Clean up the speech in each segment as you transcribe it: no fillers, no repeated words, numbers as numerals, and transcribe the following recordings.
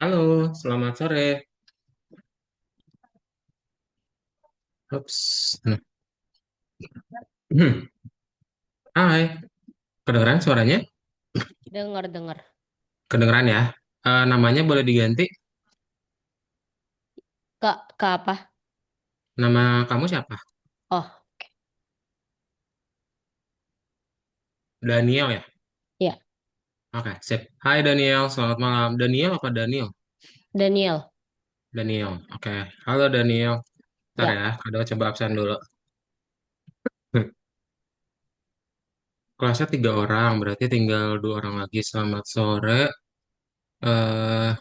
Halo, selamat sore. Ups. Hai, kedengeran suaranya? Dengar dengar. Kedengeran ya? Namanya boleh diganti? Kak apa? Nama kamu siapa? Oh, Daniel ya? ya, Oke, sip. Hai Daniel, selamat malam. Daniel apa Daniel? Daniel. Daniel. Oke, halo Daniel. Ntar Ya, ya, Kado coba absen dulu. Kelasnya 3 orang, berarti tinggal 2 orang lagi. Selamat sore. eh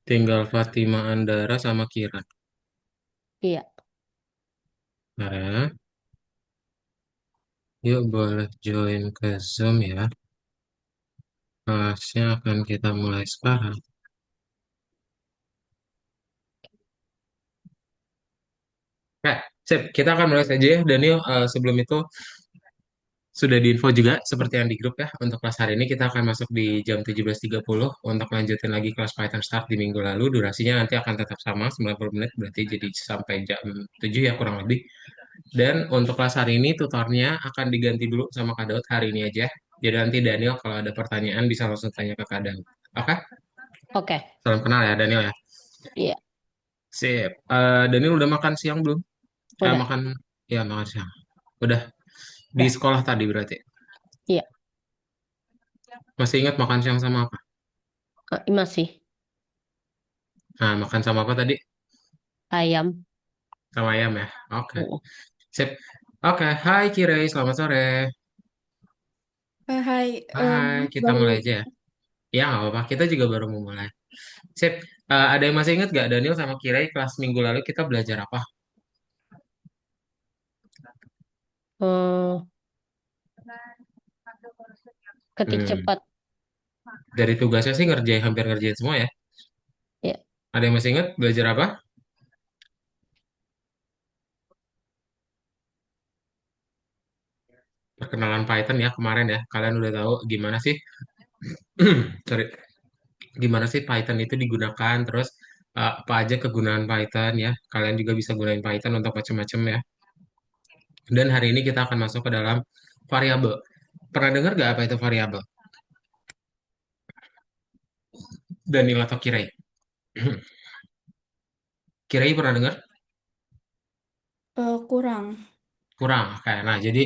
Tinggal Fatima Andara sama Kiran. iya. Bentar ya. Yuk boleh join ke Zoom ya. Kelasnya akan kita mulai sekarang. Oke, sip. Kita akan mulai saja ya, Daniel. Sebelum itu, sudah diinfo juga seperti yang di grup ya. Untuk kelas hari ini kita akan masuk di jam 17.30 untuk lanjutin lagi kelas Python Start di minggu lalu. Durasinya nanti akan tetap sama, 90 menit. Berarti jadi sampai jam 7 ya kurang lebih. Dan untuk kelas hari ini, tutornya akan diganti dulu sama Kak Daud hari ini aja. Jadi nanti Daniel kalau ada pertanyaan bisa langsung tanya ke Kak Daud. Oke? Oke. Salam kenal ya, Daniel ya. Iya, Sip. Daniel udah makan siang belum? udah. Makan, ya makan siang. Udah di Udah. sekolah tadi berarti. Iya, Masih ingat makan siang sama apa? masih Nah, makan sama apa tadi? ayam. Sama ayam ya. Oke. Mm. Sip. Oke. Hai Kirei, selamat sore. Hai, Hai, kita baru mulai aja ya. Ya, nggak apa-apa. Kita juga baru mau mulai. Sip. Ada yang masih ingat gak Daniel sama Kirei kelas minggu lalu kita belajar apa? eh, ketik Hmm. cepat. Dari tugasnya sih hampir ngerjain semua ya. Ya. Ada yang masih ingat belajar apa? Perkenalan Python ya kemarin ya. Kalian udah tahu gimana sih? Sorry. Gimana sih Python itu digunakan? Terus apa aja kegunaan Python ya? Kalian juga bisa gunain Python untuk macam-macam ya. Dan hari ini kita akan masuk ke dalam variabel. Pernah dengar gak apa itu variabel? Daniel atau Kirei? Kirei pernah dengar? kurang. Kurang. Kayak nah, jadi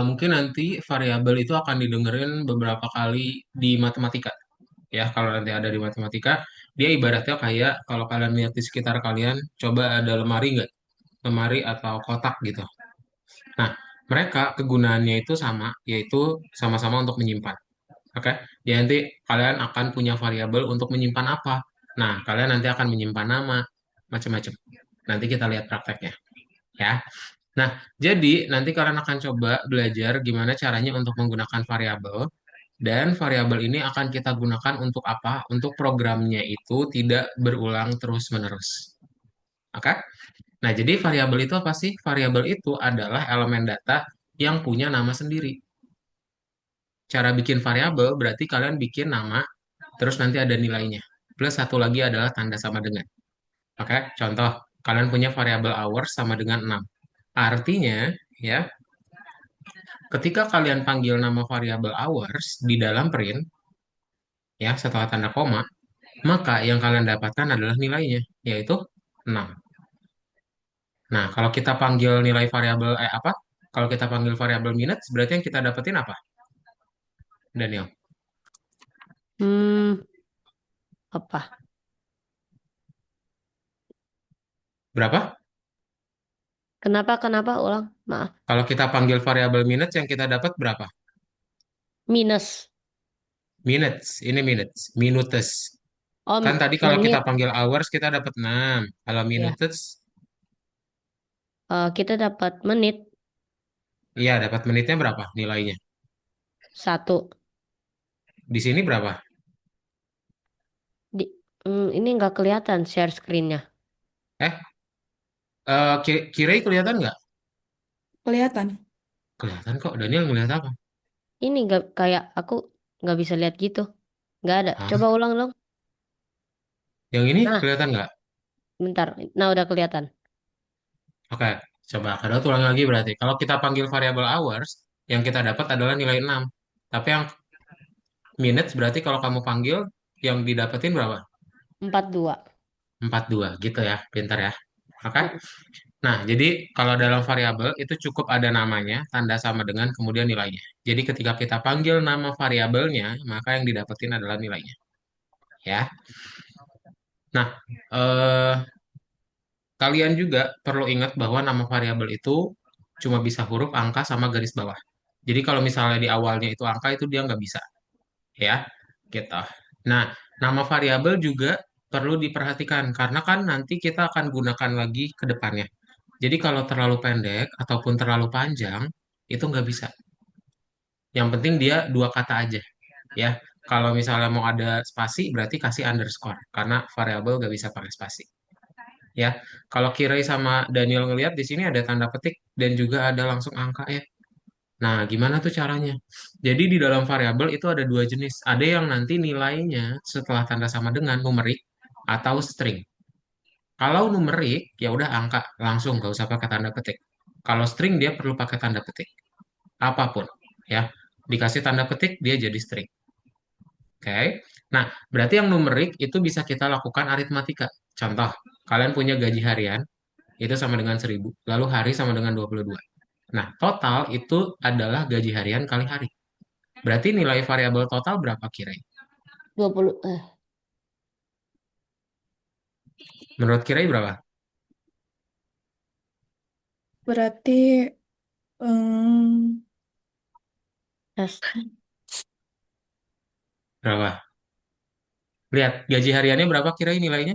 mungkin nanti variabel itu akan didengerin beberapa kali di matematika. Ya, kalau nanti ada di matematika, dia ibaratnya kayak kalau kalian lihat di sekitar kalian, coba ada lemari nggak? Lemari atau kotak gitu. Nah, mereka kegunaannya itu sama, yaitu sama-sama untuk menyimpan. Oke, ya nanti kalian akan punya variabel untuk menyimpan apa. Nah, kalian nanti akan menyimpan nama, macam-macam. Nanti kita lihat prakteknya, ya. Nah, jadi nanti kalian akan coba belajar gimana caranya untuk menggunakan variabel, dan variabel ini akan kita gunakan untuk apa? Untuk programnya itu tidak berulang terus-menerus. Oke? Nah, jadi variabel itu apa sih? Variabel itu adalah elemen data yang punya nama sendiri. Cara bikin variabel berarti kalian bikin nama, terus nanti ada nilainya. Plus satu lagi adalah tanda sama dengan. Oke, contoh, kalian punya variabel hours sama dengan 6. Artinya, ya, ketika kalian panggil nama variabel hours di dalam print, ya, setelah tanda koma, maka yang kalian dapatkan adalah nilainya, yaitu 6. Nah, kalau kita panggil nilai variabel, apa? Kalau kita panggil variabel minutes, berarti yang kita dapetin apa, Daniel? Hmm, apa? Berapa? Kenapa? Kenapa? Ulang. Maaf. Kalau kita panggil variabel minutes, yang kita dapat berapa? Minus. Minutes, ini minutes, minutes. Oh, Kan tadi kalau kita menit. panggil hours, kita dapat 6. Kalau Ya. minutes, Kita dapat menit iya dapat menitnya berapa nilainya? satu. Di sini berapa? Di, ini nggak kelihatan share screen-nya. Eh, Kirei kelihatan nggak? Kelihatan. Kelihatan kok, Daniel ngelihat apa? Ini nggak kayak aku nggak bisa lihat gitu. Nggak ada. Hah? Coba ulang dong. Yang ini Nah, kelihatan nggak? bentar. Nah, udah kelihatan. Oke, coba kadang ulangi lagi berarti. Kalau kita panggil variabel hours, yang kita dapat adalah nilai 6. Tapi yang minutes berarti kalau kamu panggil, yang didapetin berapa? 42. 42 gitu ya, pintar ya. Oke. Nah, jadi kalau dalam variabel itu cukup ada namanya, tanda sama dengan kemudian nilainya. Jadi ketika kita panggil nama variabelnya, maka yang didapetin adalah nilainya. Ya. Nah, eh, kalian juga perlu ingat bahwa nama variabel itu cuma bisa huruf, angka, sama garis bawah. Jadi kalau misalnya di awalnya itu angka, itu dia nggak bisa. Ya, gitu. Nah, nama variabel juga perlu diperhatikan karena kan nanti kita akan gunakan lagi ke depannya. Jadi kalau terlalu pendek ataupun terlalu panjang, itu nggak bisa. Yang penting dia dua kata aja, ya. Kalau misalnya mau ada spasi, berarti kasih underscore, karena variabel nggak bisa pakai spasi. Ya, kalau Kirai sama Daniel ngelihat di sini ada tanda petik dan juga ada langsung angka ya. Nah, gimana tuh caranya? Jadi di dalam variabel itu ada dua jenis. Ada yang nanti nilainya setelah tanda sama dengan numerik atau string. Kalau numerik, ya udah angka langsung, nggak usah pakai tanda petik. Kalau string dia perlu pakai tanda petik. Apapun, ya. Dikasih tanda petik, dia jadi string. Oke. Nah, berarti yang numerik itu bisa kita lakukan aritmatika. Contoh, kalian punya gaji harian, itu sama dengan 1.000. Lalu hari sama dengan 22. Nah, total itu adalah gaji harian kali hari. Berarti nilai variabel total berapa kira? 20. Menurut kira berapa? Berarti em, Tes. Berapa? Lihat, gaji hariannya berapa kira nilainya?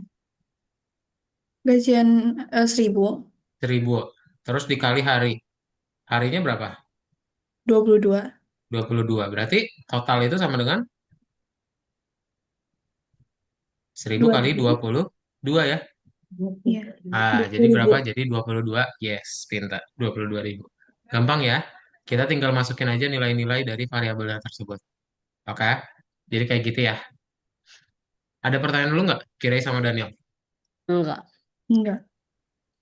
gajian 1.000, 1.000. Terus dikali hari. Harinya berapa? 22. 22. Berarti total itu sama dengan 1.000 Dua kali ribu. 22 ya. Iya, Jadi 20.000. berapa? Jadi 22. Yes, pintar. 22.000. Gampang ya. Kita tinggal masukin aja nilai-nilai dari variabel tersebut. Oke? Jadi kayak gitu ya. Ada pertanyaan dulu nggak? Kira sama Daniel? Enggak. Enggak.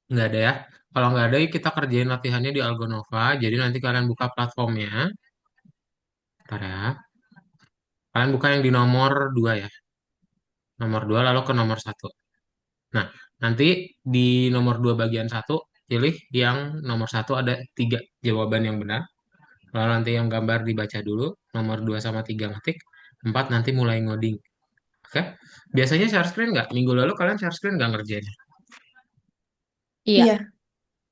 Nggak ada ya. Kalau nggak ada, yuk kita kerjain latihannya di Algonova. Jadi nanti kalian buka platformnya. Bentar ya. Kalian buka yang di nomor 2 ya. Nomor 2 lalu ke nomor 1. Nah, nanti di nomor 2 bagian 1 pilih yang nomor 1 ada 3 jawaban yang benar. Lalu nanti yang gambar dibaca dulu. Nomor 2 sama 3 ngetik. 4 nanti mulai ngoding. Oke? Biasanya share screen nggak? Minggu lalu kalian share screen nggak ngerjainnya? Iya. Iya.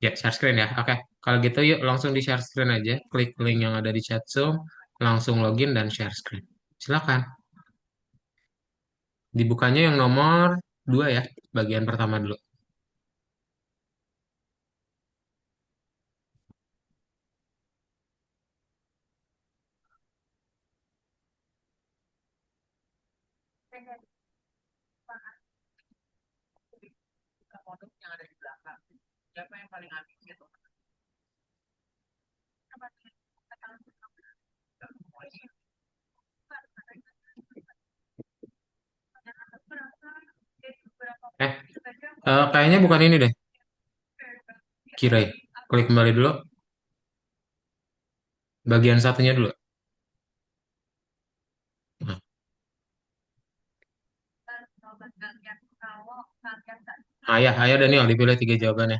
Ya, share screen ya. Oke. Kalau gitu yuk langsung di share screen aja. Klik link yang ada di chat Zoom. Langsung login dan share screen. Silakan. Dibukanya yang nomor 2 ya. Bagian pertama dulu. Eh, kayaknya bukan ini deh. Kirai. Klik kembali dulu. Bagian satunya dulu. Nah, ayo Daniel, dipilih 3 jawabannya.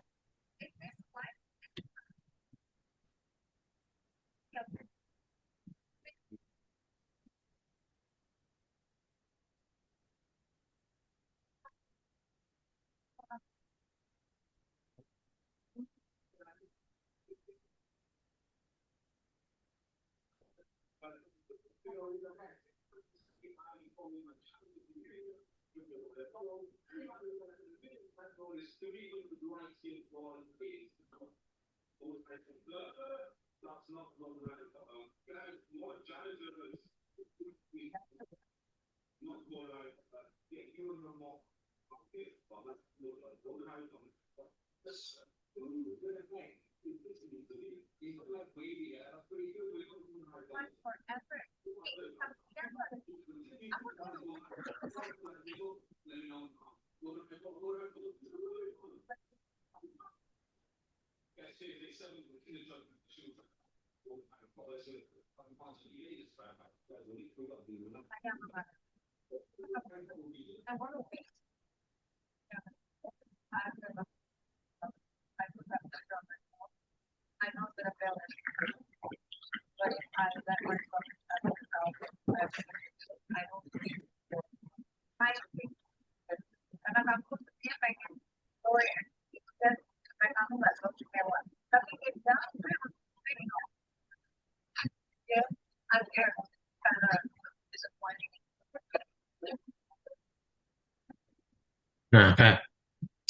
Nah,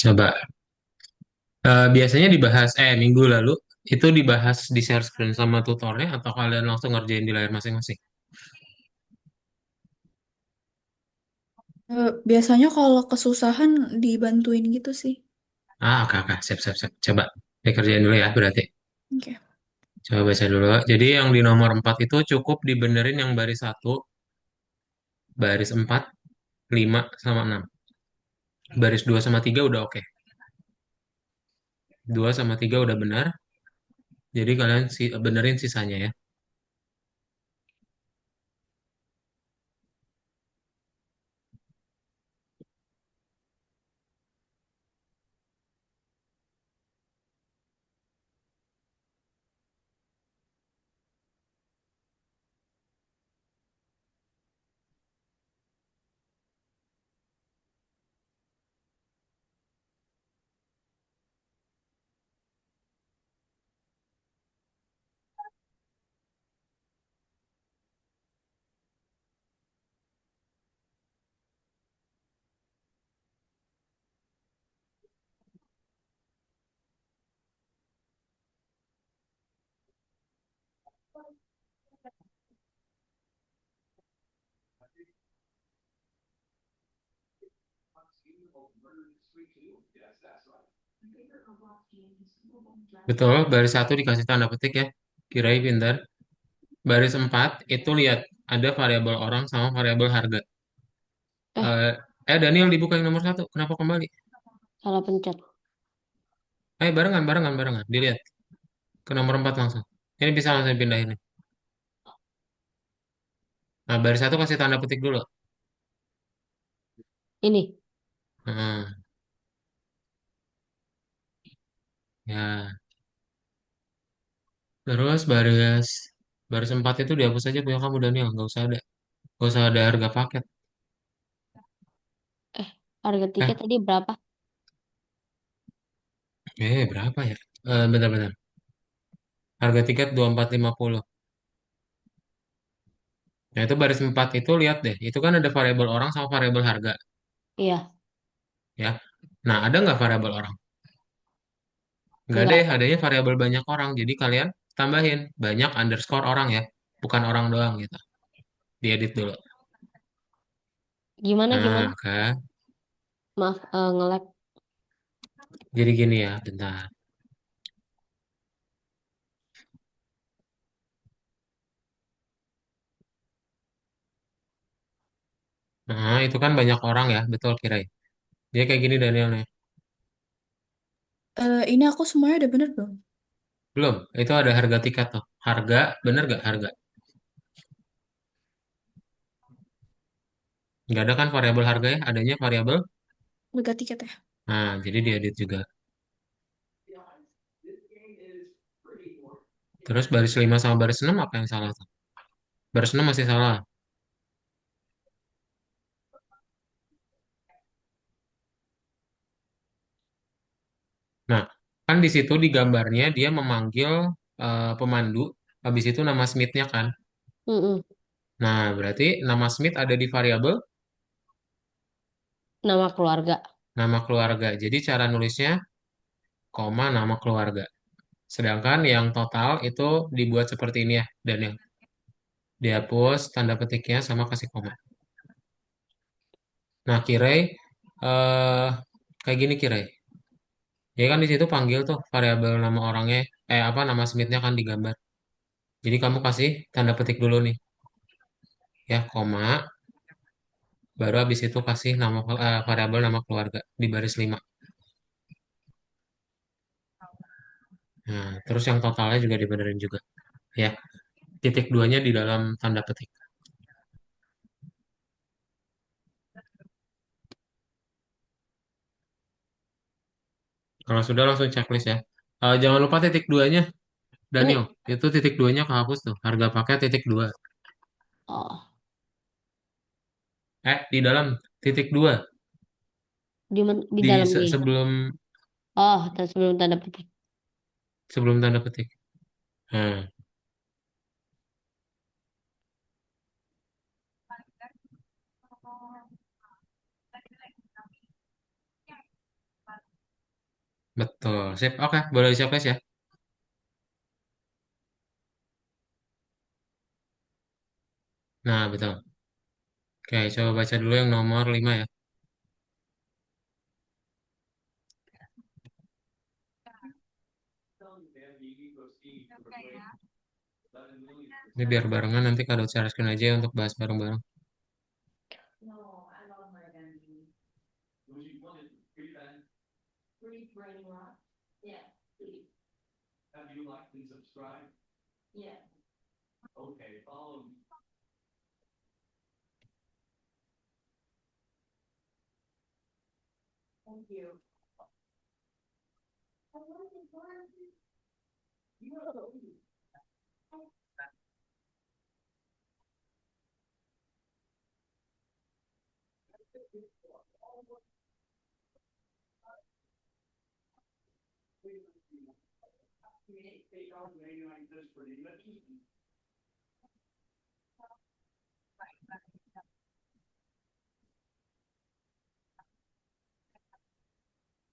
coba. Biasanya dibahas, minggu lalu, itu dibahas di share screen sama tutornya atau kalian langsung ngerjain di layar masing-masing? Biasanya kalau kesusahan dibantuin gitu sih. Oke, oke. Siap, siap, siap. Coba dikerjain dulu ya, berarti. Oke. Coba baca dulu. Jadi yang di nomor 4 itu cukup dibenerin yang baris satu, baris 4, 5, sama 6. Baris 2 sama 3 udah oke. 2 sama 3 udah benar. Jadi kalian benerin sisanya ya. Betul, baris satu dikasih tanda petik ya. Kirain pintar. Baris 4 itu lihat ada variabel orang sama variabel harga. Eh, Eh, Daniel dibuka yang nomor satu. Kenapa kembali? salah pencet. Barengan, barengan, barengan. Dilihat ke nomor 4 langsung. Ini bisa langsung pindahin nih. Nah, baris satu kasih tanda petik dulu. Ini. Nah, ya. Terus baris baris 4 itu dihapus aja punya kamu Daniel. Nggak usah ada harga paket. Eh, harga Eh, tiket tadi berapa? berapa ya? Bentar-bentar. Harga tiket 2450. Nah, itu baris 4 itu lihat deh. Itu kan ada variabel orang sama variabel harga. Iya, Ya. Nah, ada nggak variabel orang? Nggak ada enggak ya, ada. adanya variabel banyak orang. Jadi kalian tambahin banyak underscore orang ya. Bukan orang doang gitu. Diedit dulu. Gimana, Nah, gimana? oke. Maaf, nge-lag. Jadi gini ya, bentar. Nah, itu kan banyak orang ya, betul kirain. Jadi kayak gini Daniel nih. Ini aku semuanya udah bener belum? Belum, itu ada harga tiket tuh. Harga, bener gak harga? Nggak ada kan variabel harga ya, adanya variabel. Harga tiket ya. Nah, jadi diedit juga. Terus baris 5 sama baris 6 apa yang salah tuh? Baris 6 masih salah. Nah, kan di situ di gambarnya dia memanggil pemandu, habis itu nama Smith-nya kan. Mm-mm. Nah, berarti nama Smith ada di variabel Nama keluarga. nama keluarga. Jadi cara nulisnya koma nama keluarga. Sedangkan yang total itu dibuat seperti ini ya, dan yang dihapus tanda petiknya sama kasih koma. Nah, Kirai eh kayak gini Kirai. Jadi kan di situ panggil tuh variabel nama orangnya, apa nama Smith-nya kan digambar. Jadi kamu kasih tanda petik dulu nih, ya koma, baru habis itu kasih nama variabel nama keluarga di baris 5. Nah, terus yang totalnya juga dibenerin juga. Ya, titik duanya di dalam tanda petik. Kalau sudah langsung checklist ya. Jangan lupa titik duanya, Daniel. Ini, Itu titik duanya kehapus tuh. Harga paket titik dua. oh, Di dalam titik dua. di Di dalam ini. sebelum Oh, dan sebelum tanda petik. sebelum tanda petik. Nah, betul. Sip. Oke, boleh checklist ya. Nah, betul. Oke, coba baca dulu yang nomor 5 ya. Ini biar barengan nanti kado share screen aja ya untuk bahas bareng-bareng.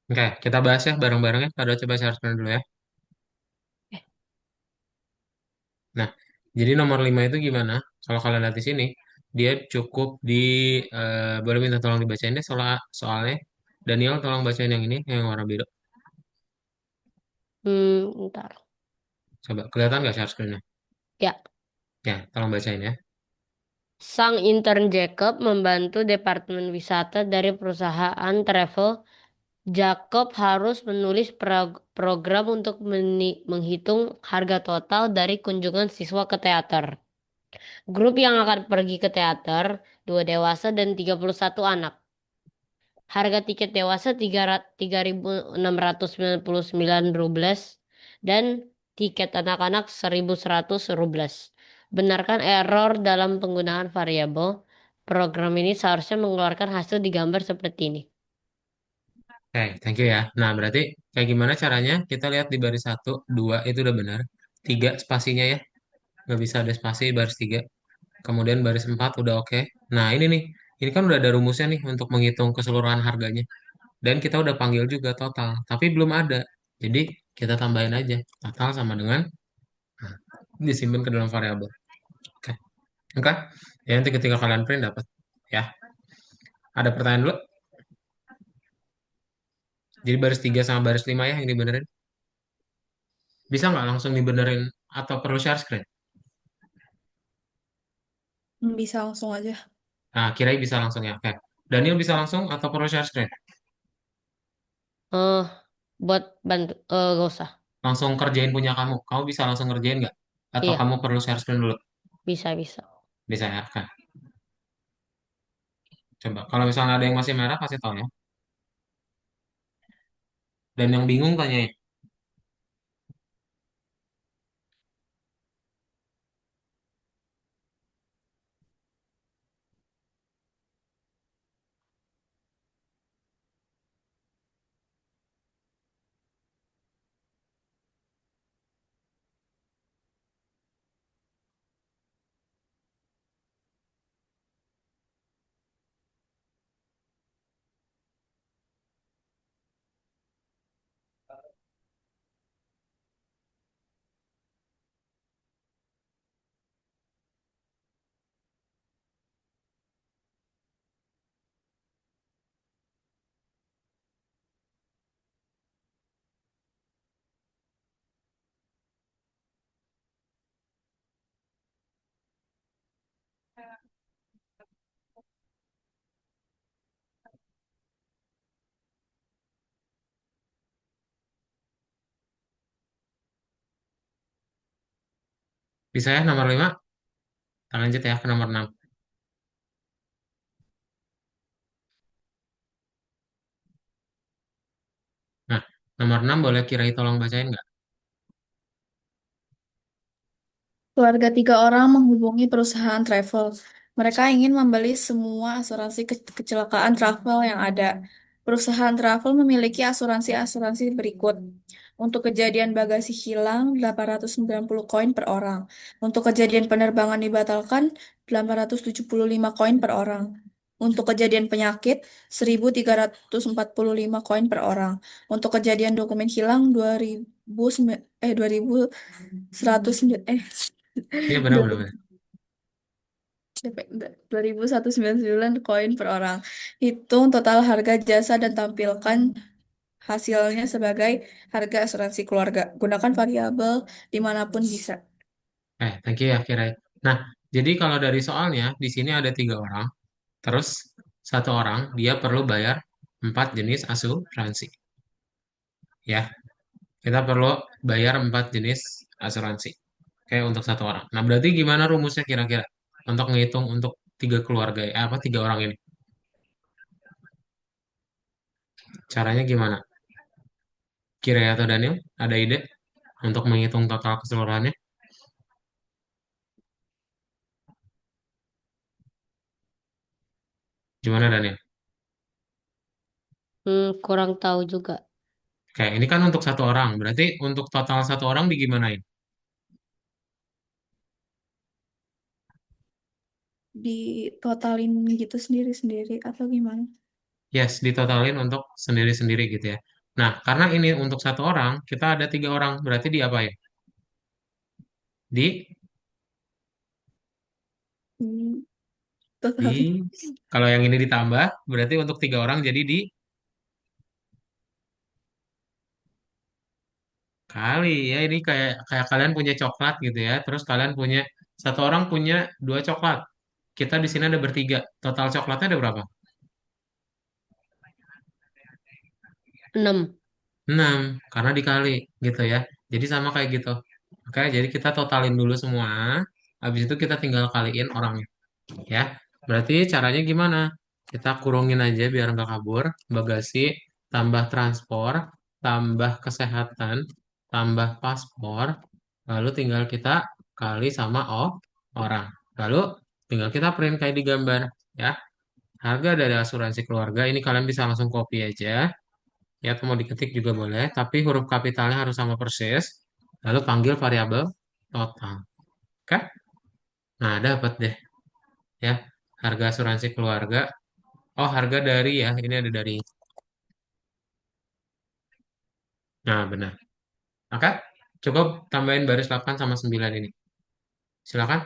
Oke, kita bahas ya bareng-bareng ya. Kado coba share screen dulu ya. Nah, jadi nomor 5 itu gimana? Kalau kalian lihat di sini, dia cukup boleh minta tolong dibacain deh soalnya. Daniel tolong bacain yang ini, yang warna biru. Ntar. Coba, kelihatan nggak share screen-nya? Ya. Ya, tolong bacain ya. Sang intern Jacob membantu Departemen Wisata dari perusahaan travel. Jacob harus menulis program untuk menghitung harga total dari kunjungan siswa ke teater. Grup yang akan pergi ke teater, 2 dewasa dan 31 anak. Harga tiket dewasa 3.699 rubles dan tiket anak-anak 1.100 rubles. Benarkan error dalam penggunaan variabel. Program ini seharusnya mengeluarkan hasil digambar seperti ini. Oke, thank you ya. Nah, berarti kayak gimana caranya? Kita lihat di baris satu, 2 itu udah benar. 3 spasinya ya, nggak bisa ada spasi baris 3. Kemudian baris 4 udah oke. Nah, ini kan udah ada rumusnya nih untuk menghitung keseluruhan harganya. Dan kita udah panggil juga total, tapi belum ada. Jadi kita tambahin aja total sama dengan nah, disimpan ke dalam variabel. Oke, oke. Ya nanti ketika kalian print dapat. Ya, ada pertanyaan dulu. Jadi baris 3 sama baris 5 ya yang dibenerin. Bisa nggak langsung dibenerin atau perlu share screen? Bisa langsung aja. Nah, kira bisa langsung ya. Oke. Daniel bisa langsung atau perlu share screen? Eh, buat bantu, gak usah. Langsung kerjain punya kamu. Kamu bisa langsung ngerjain nggak? Atau Iya, kamu perlu share screen dulu? bisa. Bisa ya. Oke. Coba. Kalau misalnya ada yang masih merah, kasih tahu ya. Dan yang bingung tanyain. Bisa ya nomor 5. Kita lanjut ya ke nomor 6. Nah, nomor 6 boleh Kirai tolong bacain nggak? Keluarga tiga orang menghubungi perusahaan travel. Mereka ingin membeli semua asuransi kecelakaan travel yang ada. Perusahaan travel memiliki asuransi-asuransi berikut. Untuk kejadian bagasi hilang, 890 koin per orang. Untuk kejadian penerbangan dibatalkan, 875 koin per orang. Untuk kejadian penyakit, 1.345 koin per orang. Untuk kejadian dokumen hilang, 2.100 Iya benar benar benar. 2.199 koin per orang. Hitung total harga jasa dan tampilkan hasilnya sebagai harga asuransi keluarga. Gunakan variabel dimanapun bisa. Thank you ya Kirai. Nah, jadi kalau dari soalnya di sini ada 3 orang, terus satu orang dia perlu bayar 4 jenis asuransi. Ya, kita perlu bayar 4 jenis asuransi. Kayak untuk satu orang. Nah, berarti gimana rumusnya kira-kira untuk ngitung untuk 3 keluarga, apa 3 orang ini? Caranya gimana? Kira atau Daniel, ada ide untuk menghitung total keseluruhannya? Gimana Daniel? Kurang tahu juga. Kayak ini kan untuk satu orang, berarti untuk total satu orang digimanain? Ditotalin gitu sendiri-sendiri atau gimana? Yes, ditotalin untuk sendiri-sendiri gitu ya. Nah, karena ini untuk satu orang, kita ada 3 orang, berarti diapain? Di, Hmm, di, totalin. kalau yang ini ditambah, berarti untuk 3 orang jadi dikali ya. Ini kayak kayak kalian punya coklat gitu ya. Terus kalian punya satu orang punya 2 coklat. Kita di sini ada bertiga. Total coklatnya ada berapa? 6. 6 karena dikali gitu ya. Jadi sama kayak gitu. Oke, jadi kita totalin dulu semua. Habis itu kita tinggal kaliin orangnya. Ya, berarti caranya gimana? Kita kurungin aja biar nggak kabur. Bagasi, tambah transport, tambah kesehatan, tambah paspor. Lalu tinggal kita kali sama orang. Lalu tinggal kita print kayak di gambar. Ya, harga dari asuransi keluarga ini kalian bisa langsung copy aja. Ya, atau mau diketik juga boleh. Tapi huruf kapitalnya harus sama persis. Lalu panggil variabel total. Oke? Nah, dapat deh ya harga asuransi keluarga. Oh, harga dari ya. Ini ada dari. Nah, benar. Maka cukup tambahin baris 8 sama 9 ini. Silakan.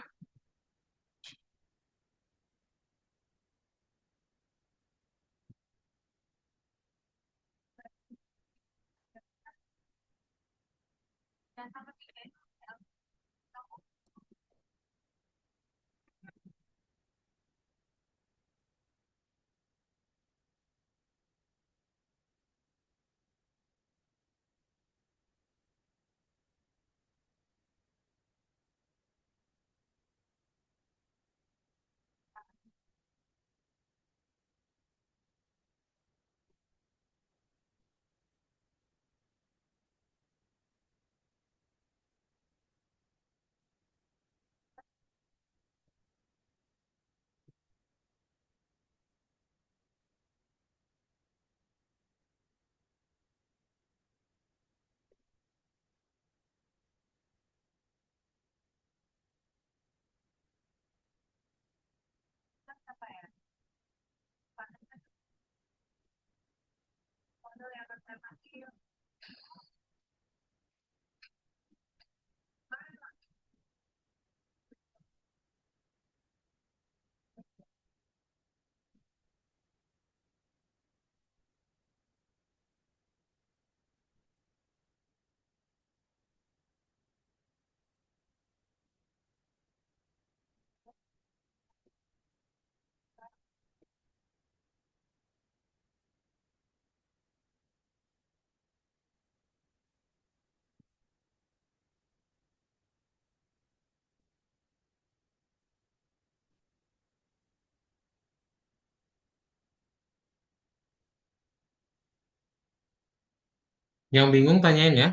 Yang bingung tanyain ya.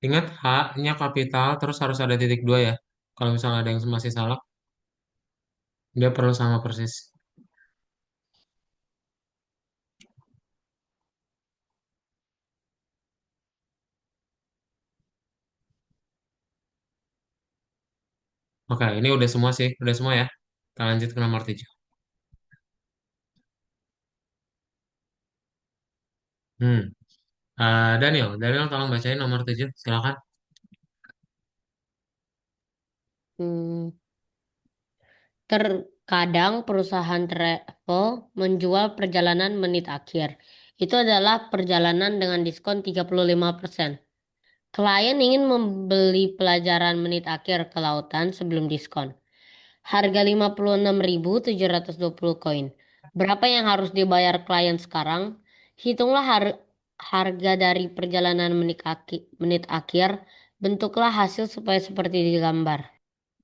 Ingat H-nya kapital terus harus ada titik dua ya. Kalau misalnya ada yang masih salah, dia perlu sama persis. Oke, ini udah semua sih. Udah semua ya. Kita lanjut ke nomor 7. Hmm. Daniel, Daniel tolong bacain nomor 7. Silakan. Hmm, Terkadang perusahaan travel menjual perjalanan menit akhir. Itu adalah perjalanan dengan diskon 35%. Klien ingin membeli pelajaran menit akhir ke lautan sebelum diskon. Harga 56.720 koin. Berapa yang harus dibayar klien sekarang? Hitunglah harga dari perjalanan menit akhir. Bentuklah hasil supaya seperti di gambar.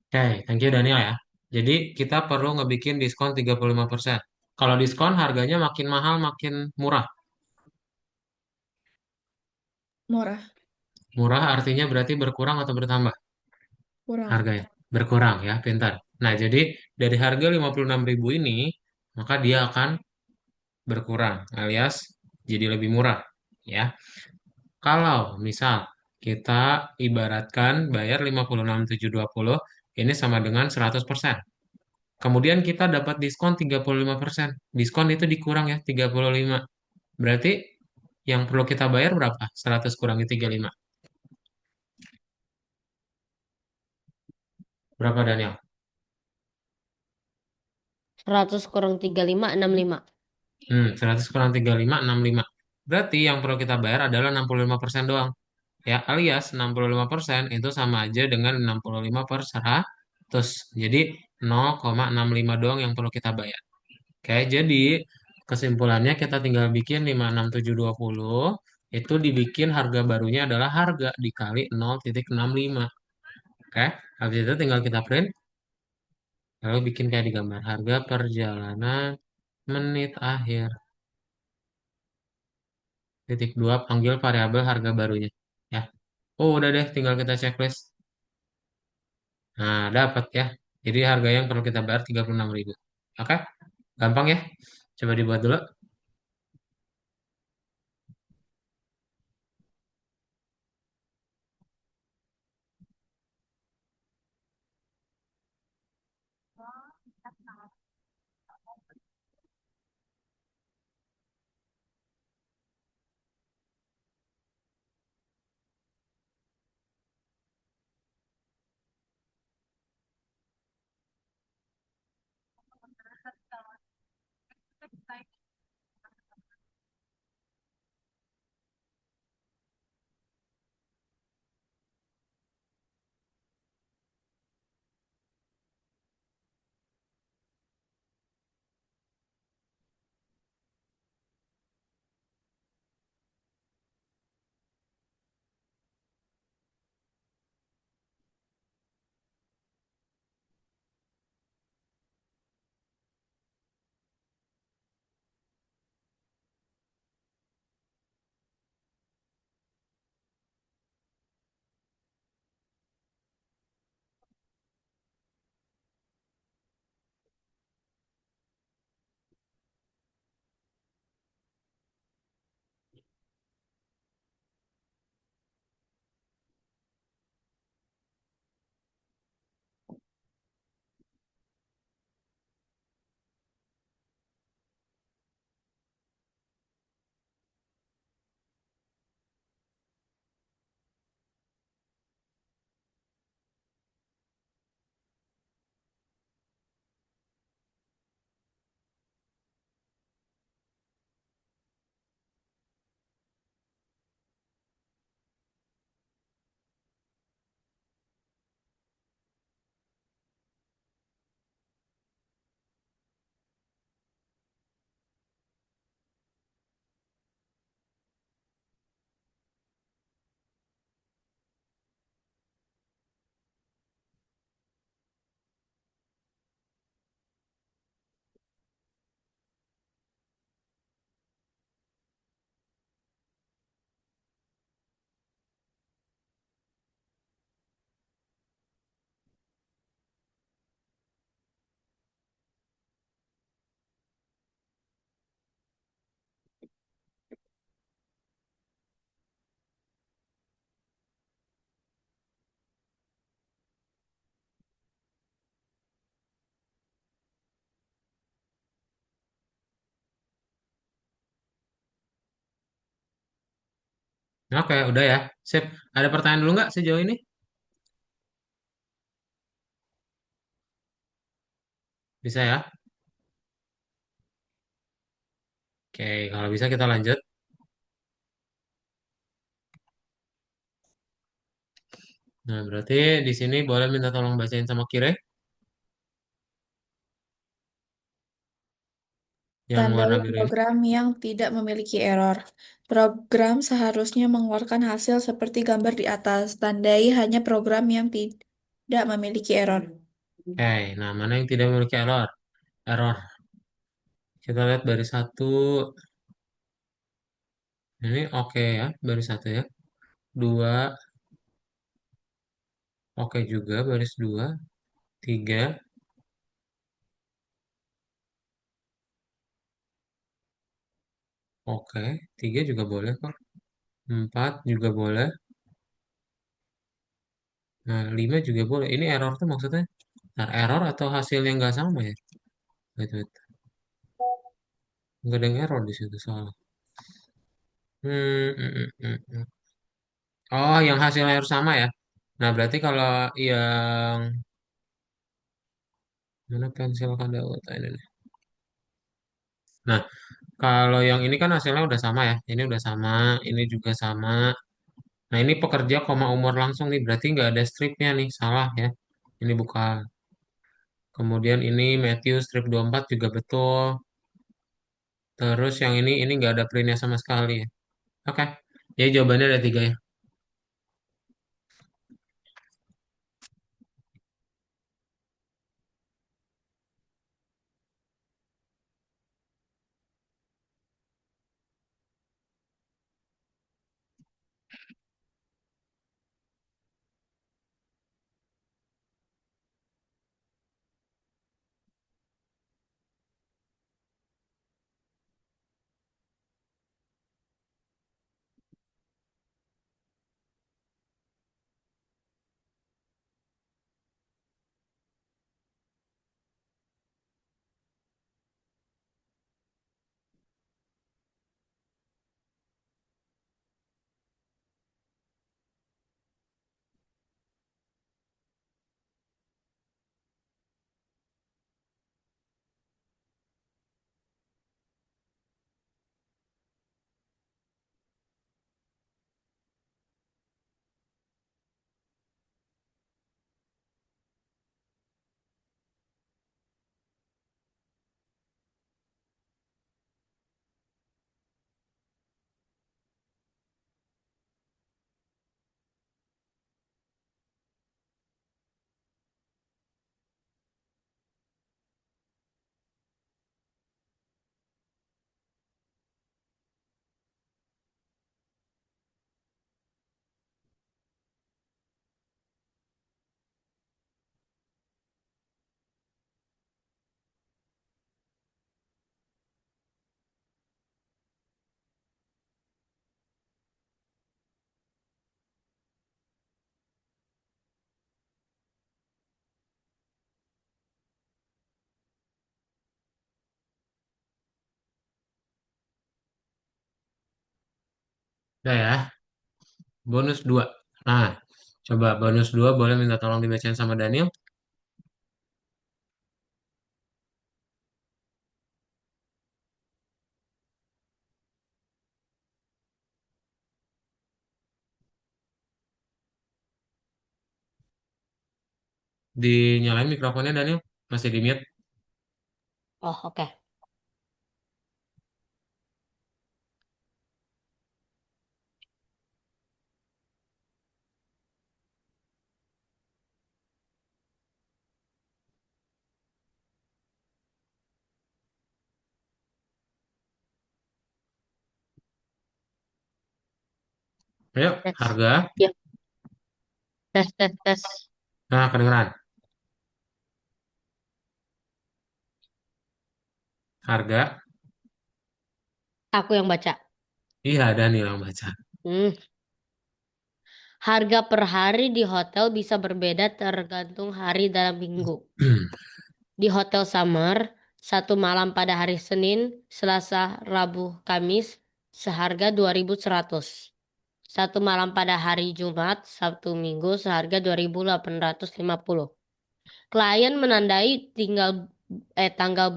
Oke, thank you Daniel ya. Jadi kita perlu ngebikin diskon 35%. Kalau diskon harganya makin mahal makin murah. Murah, Murah artinya berarti berkurang atau bertambah kurang. harganya. Berkurang ya, pintar. Nah, jadi dari harga 56.000 ini, maka dia akan berkurang alias jadi lebih murah ya. Kalau misal kita ibaratkan bayar 56.720 ini sama dengan 100%. Kemudian kita dapat diskon 35%. Diskon itu dikurang ya 35. Berarti yang perlu kita bayar berapa? 100 kurangi 35. Berapa Daniel? 100 kurang 35, 65. 100 kurang 35, 65. Berarti yang perlu kita bayar adalah 65% doang. Ya, alias 65% itu sama aja dengan 65 per 100. Jadi 0,65 doang yang perlu kita bayar. Oke, jadi kesimpulannya kita tinggal bikin 56720 itu dibikin harga barunya adalah harga dikali 0,65. Oke, habis itu tinggal kita print lalu bikin kayak di gambar harga perjalanan menit akhir. Titik dua panggil variabel harga barunya. Ya. Oh, udah deh tinggal kita checklist. Nah, dapat ya. Jadi harga yang perlu kita bayar 36.000. Oke, gampang ya. Coba dibuat dulu. Oke, udah ya. Sip. Ada pertanyaan dulu nggak sejauh ini? Bisa ya? Oke, kalau bisa kita lanjut. Nah, berarti di sini boleh minta tolong bacain sama Kire yang Tandai warna biru ini. program yang tidak memiliki error. Program seharusnya mengeluarkan hasil seperti gambar di atas. Tandai hanya program yang tidak memiliki error. Oke, nah mana yang tidak memiliki error? Error. Kita lihat baris satu. Ini oke ya, baris satu ya. Dua, oke juga baris dua. Tiga, oke. Tiga juga boleh kok. Empat juga boleh. Nah, lima juga boleh. Ini error tuh maksudnya? Nah, error atau hasil yang nggak sama ya? Wait, wait. Nggak ada yang error di situ soalnya. Hmm. Oh, yang hasilnya harus sama ya? Nah, berarti kalau yang mana pensil kadaluarsa ini nih? Nah, kalau yang ini kan hasilnya udah sama ya. Ini udah sama, ini juga sama. Nah, ini pekerja koma umur langsung nih, berarti nggak ada stripnya nih, salah ya. Ini bukan. Kemudian ini Matthew strip 24 juga betul. Terus yang ini nggak ada printnya sama sekali ya. Oke, jadi jawabannya ada tiga ya. Udah ya, bonus dua. Nah, coba bonus dua boleh minta tolong dibacain sama Daniel. Dinyalain mikrofonnya Daniel, masih di mute. Oh, oke. Ayo, Tes. harga. Ya, tes, tes, tes. Nah, kedengeran. Harga. Aku yang baca. Iya, Daniel yang baca. Hmm. Harga per hari di hotel bisa berbeda tergantung hari dalam minggu. Di Hotel Summer, satu malam pada hari Senin, Selasa, Rabu, Kamis, seharga 2.100. Satu malam pada hari Jumat, Sabtu Minggu seharga 2.850. Klien menandai tanggal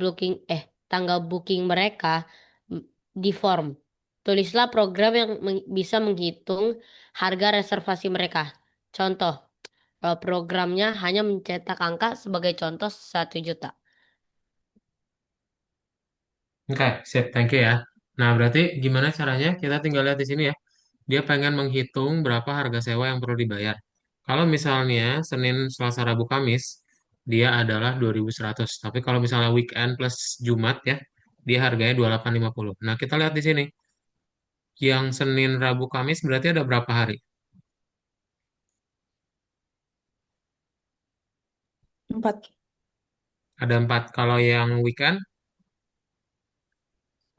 booking mereka m- di form. Tulislah program yang bisa menghitung harga reservasi mereka. Contoh, programnya hanya mencetak angka sebagai contoh 1 juta. Oke, sip, thank you ya. Nah, berarti gimana caranya? Kita tinggal lihat di sini ya. Dia pengen menghitung berapa harga sewa yang perlu dibayar. Kalau misalnya Senin, Selasa, Rabu, Kamis, dia adalah 2.100. Tapi kalau misalnya weekend plus Jumat ya, dia harganya 2.850. Nah, kita lihat di sini. Yang Senin, Rabu, Kamis berarti ada berapa hari? 4. Ada 4. Kalau yang weekend,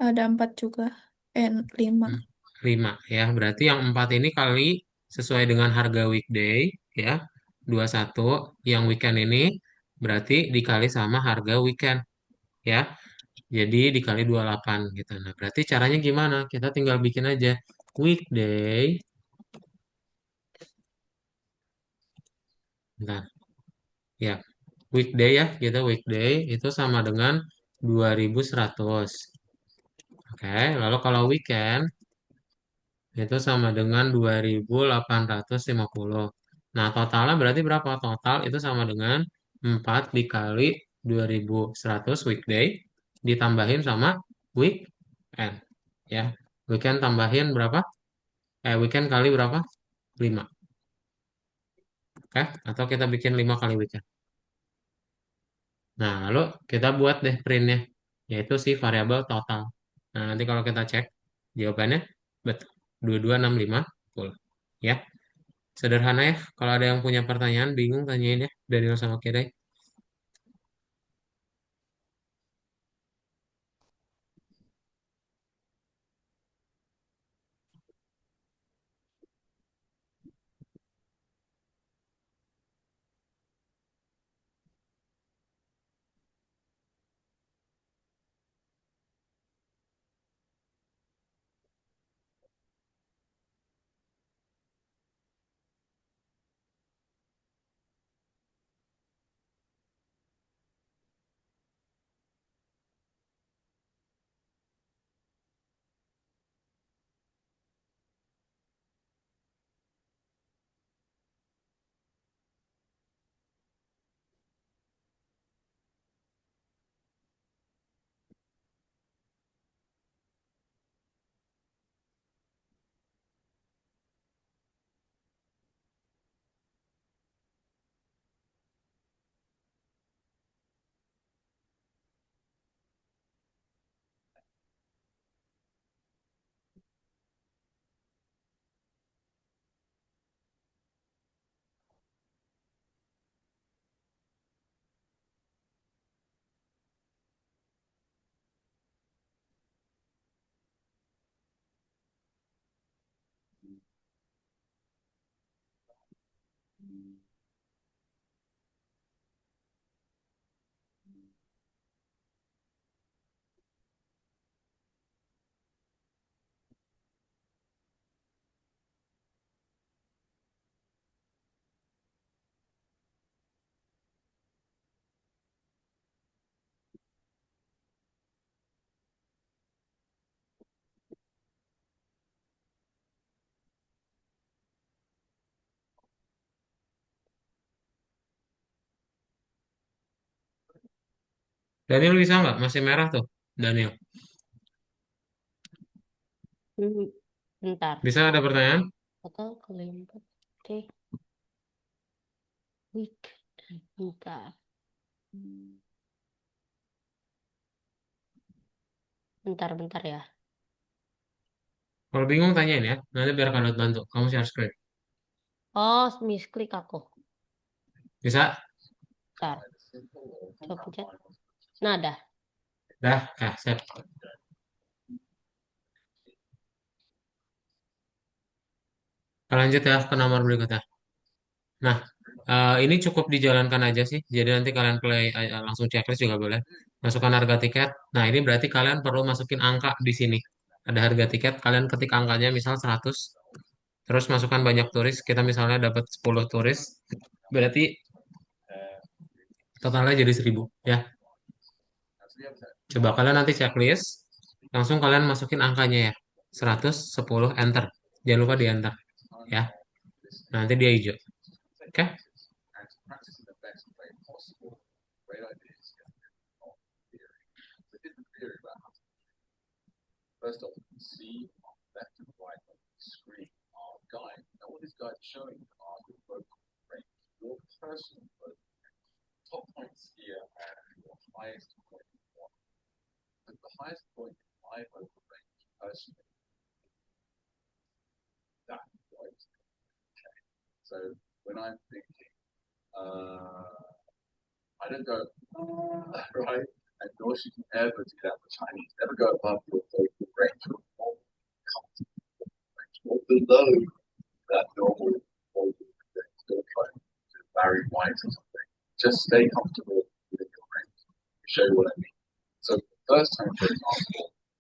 Ada 4 juga. 5. hmm, 5 ya. Berarti yang 4 ini kali sesuai dengan harga weekday ya, 21. Yang weekend ini berarti dikali sama harga weekend ya. Jadi dikali 28 gitu. Nah, berarti caranya gimana? Kita tinggal bikin aja weekday. Bentar, ya. Weekday ya, kita weekday itu sama dengan 2.100. Oke, lalu kalau weekend itu sama dengan 2.850. Nah, totalnya berarti berapa? Total itu sama dengan 4 dikali 2.100 weekday ditambahin sama weekend. Ya, weekend tambahin berapa? Weekend kali berapa? 5. Oke, atau kita bikin 5 kali weekend. Nah, lalu kita buat deh printnya, yaitu si variabel total. Nah, nanti kalau kita cek, jawabannya betul. 2265 full. Ya, sederhana ya. Kalau ada yang punya pertanyaan, bingung, tanyain ya. Daniel sama Kirai. Daniel bisa nggak? Masih merah tuh, Daniel. Hmm, bentar. Bisa ada pertanyaan? Total kali 4. Oke, week. Bentar. Bentar ya. Kalau bingung tanyain ya. Nanti biar Kadot bantu. Kamu share screen. Oh, misklik aku. Bisa? Bentar. Coba pencet. Nah, dah. Dah, set. Kita lanjut ya ke nomor berikutnya. Nah, ini cukup dijalankan aja sih. Jadi nanti kalian play langsung checklist juga boleh. Masukkan harga tiket. Nah, ini berarti kalian perlu masukin angka di sini. Ada harga tiket, kalian ketik angkanya misal 100. terus masukkan banyak turis, kita misalnya dapat 10 turis, berarti totalnya jadi 1.000 ya. Coba kalian nanti checklist, langsung kalian masukin angkanya ya. 110 enter. Jangan lupa di enter ya. Nanti dia hijau. Oke?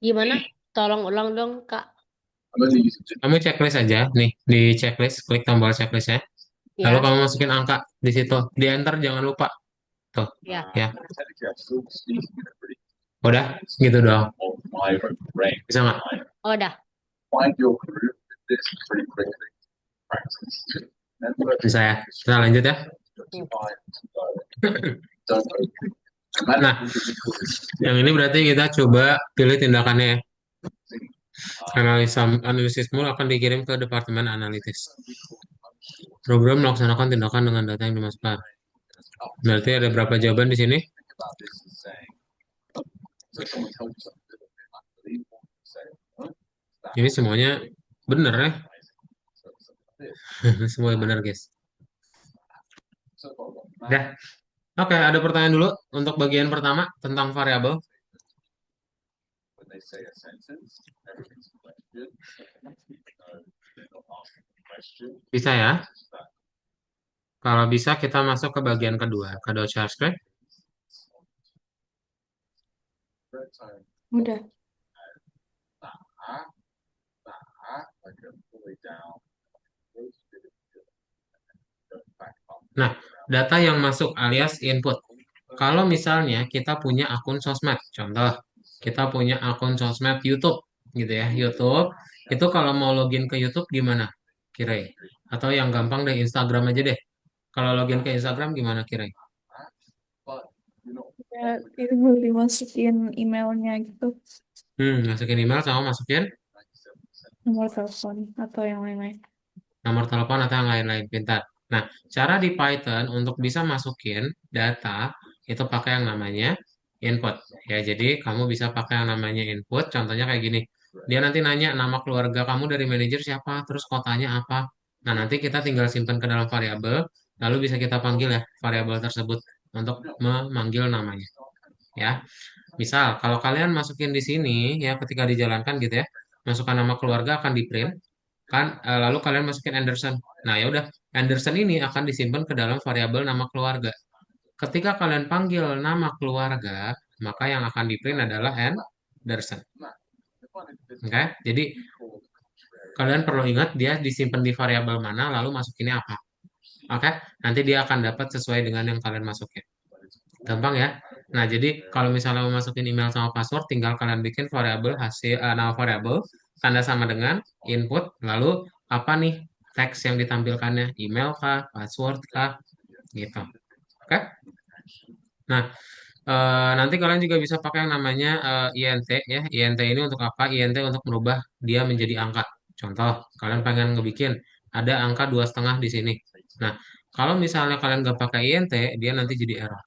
Gimana? Tolong ulang dong, Kak. Kamu checklist aja nih, di checklist klik tombol checklistnya. Lalu Ya, kamu masukin angka di situ. Di enter jangan lupa. Tuh, ya. ya. Udah, gitu doang. Bisa nggak? Oh, dah. Bisa ya. Kita lanjut ya. Hmm. Nah, yang ini berarti kita coba pilih tindakannya ya. Analisis mul akan dikirim ke Departemen Analitis. Program melaksanakan tindakan dengan data yang dimasukkan. Berarti ada berapa jawaban di sini? Ini semuanya benar ya. Semuanya benar, guys. Dah. Oke, ada pertanyaan dulu untuk bagian pertama tentang variabel. Bisa ya? Kalau bisa kita masuk ke bagian kedua. Kado share screen. Udah. Nah, data yang masuk alias input. Kalau misalnya kita punya akun sosmed, contoh, kita punya akun sosmed YouTube, gitu ya, YouTube, itu kalau mau login ke YouTube gimana, kira? Atau yang gampang deh, Instagram aja deh. Kalau login ke Instagram gimana, kira? Ya, itu boleh dimasukin emailnya gitu, Masukin email sama masukin nomor telepon atau yang lain-lain. nomor telepon atau yang lain-lain, pintar. Nah, cara di Python untuk bisa masukin data itu pakai yang namanya input. Ya, jadi kamu bisa pakai yang namanya input. Contohnya kayak gini. Dia nanti nanya nama keluarga kamu dari manajer siapa, terus kotanya apa. Nah, nanti kita tinggal simpan ke dalam variabel, lalu bisa kita panggil ya variabel tersebut untuk memanggil namanya. Ya, misal kalau kalian masukin di sini ya ketika dijalankan gitu ya, masukkan nama keluarga akan di print kan, lalu kalian masukin Anderson. Nah, ya udah, Anderson ini akan disimpan ke dalam variabel nama keluarga. Ketika kalian panggil nama keluarga, maka yang akan di print adalah Anderson. Oke, jadi kalian perlu ingat dia disimpan di variabel mana, lalu masukinnya apa. Oke, nanti dia akan dapat sesuai dengan yang kalian masukin. Gampang ya. Nah, jadi kalau misalnya mau masukin email sama password, tinggal kalian bikin variabel hasil nama variabel tanda sama dengan input, lalu apa nih teks yang ditampilkannya, email kah, password kah, gitu. Oke? Nah, nanti kalian juga bisa pakai yang namanya INT ya. INT ini untuk apa? INT untuk merubah dia menjadi angka. Contoh, kalian pengen ngebikin ada angka 2,5 di sini. Nah, kalau misalnya kalian nggak pakai INT, dia nanti jadi error.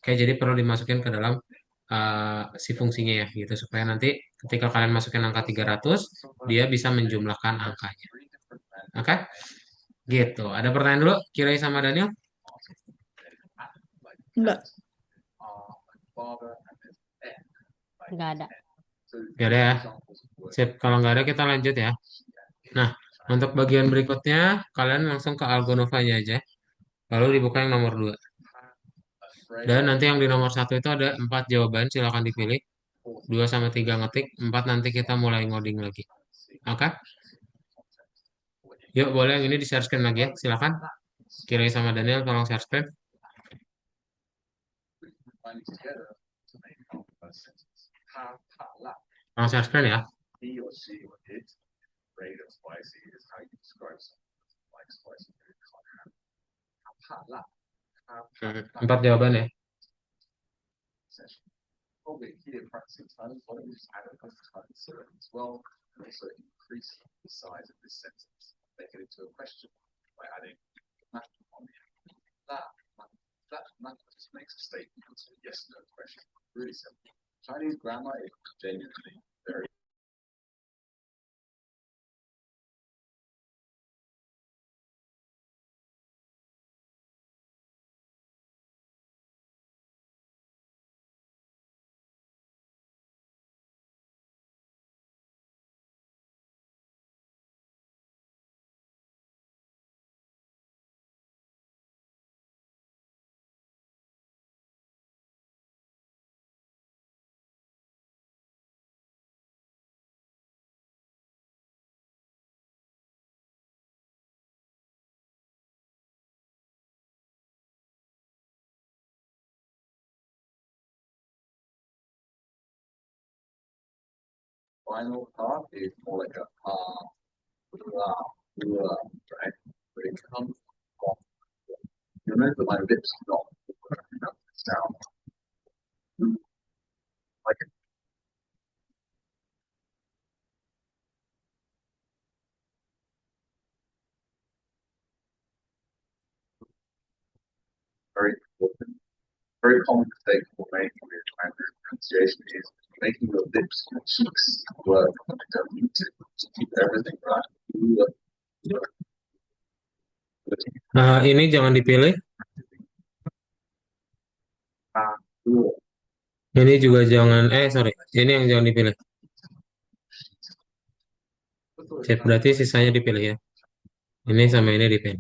Oke, jadi perlu dimasukin ke dalam si fungsinya ya, gitu. Supaya nanti ketika kalian masukin angka 300, dia bisa menjumlahkan angkanya. Oke, gitu. Ada pertanyaan dulu, Kirai sama Daniel? Enggak. Nggak ada. Gak ada ya? Sip, kalau nggak ada kita lanjut ya. Nah, untuk bagian berikutnya, kalian langsung ke Algonova-nya aja. Lalu dibuka yang nomor 2. Dan nanti yang di nomor 1 itu ada 4 jawaban, silakan dipilih. 2 sama 3 ngetik, 4 nanti kita mulai ngoding lagi. Oke? Yuk, boleh yang ini di-share screen lagi ya. Silakan. Kira sama Daniel, tolong share screen. Tolong share screen ya. Empat jawaban ya. Ini jangan dipilih. Ini juga jangan, sorry. Ini yang jangan dipilih. Chat berarti sisanya dipilih ya. Ini sama ini dipilih.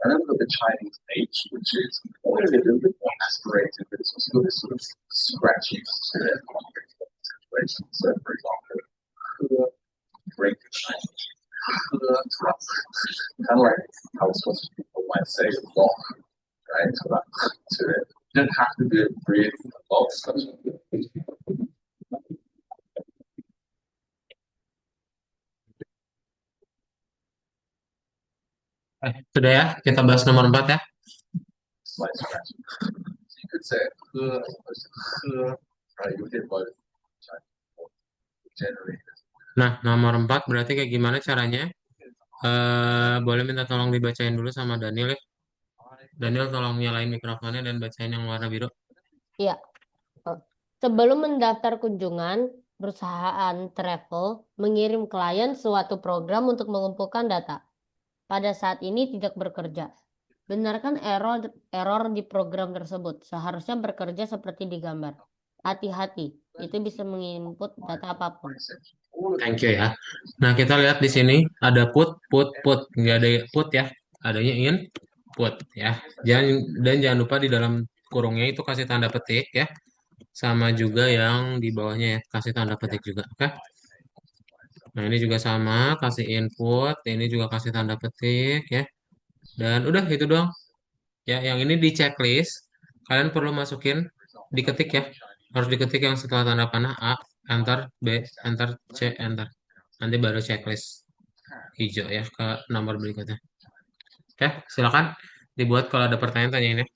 And then we've got the Chinese H, which is a little bit more aspirated, but it's also got this sort of scratchy to it situation. So, for example, break the Chinese, kind of like how some people might say long, right? So that to it. You don't have to do it really long stuff. Sudah ya, kita bahas nomor 4 ya. Slight scratchy. So you could say as opposed to right? You did both generate. Nah, nomor 4 berarti kayak gimana caranya? Boleh minta tolong dibacain dulu sama Daniel ya. Daniel tolong nyalain mikrofonnya dan bacain yang warna biru. Iya. Sebelum mendaftar kunjungan, perusahaan travel mengirim klien suatu program untuk mengumpulkan data. Pada saat ini tidak bekerja. Benarkan error di program tersebut. Seharusnya bekerja seperti di gambar. Hati-hati, itu bisa menginput data apapun. Thank you ya. Nah, kita lihat di sini ada put. Nggak ada put ya. Adanya input ya. Dan jangan lupa di dalam kurungnya itu kasih tanda petik ya. Sama juga yang di bawahnya ya, kasih tanda petik juga. Oke. Nah, ini juga sama, kasih input. Ini juga kasih tanda petik ya. Dan udah itu doang. Ya, yang ini di checklist. Kalian perlu masukin, diketik ya. Harus diketik yang setelah tanda panah A, enter, B, enter, C, enter. Nanti baru checklist hijau ya ke nomor berikutnya. Oke, silakan dibuat kalau ada pertanyaan tanyain ya.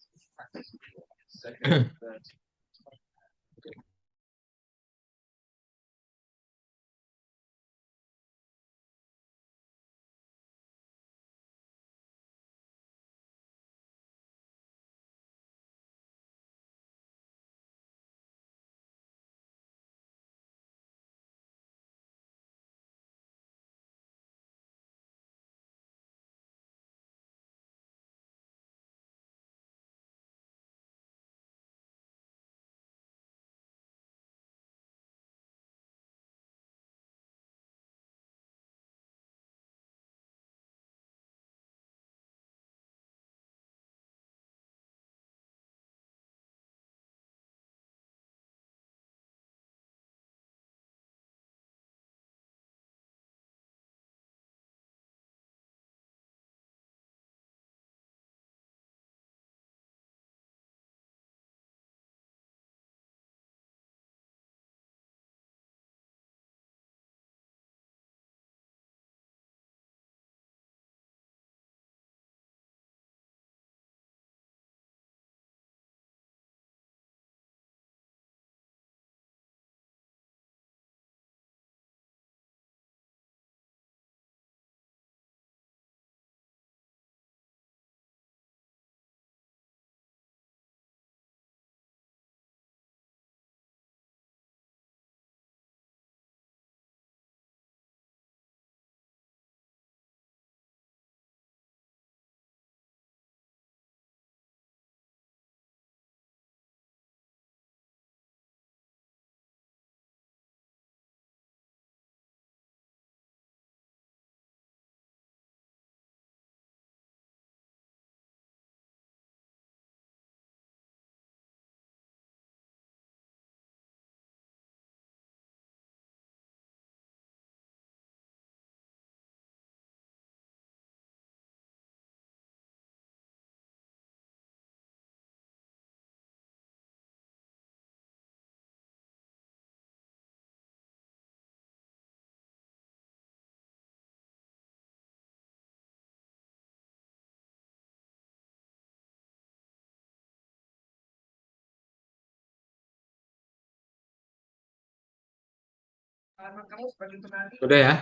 Udah ya,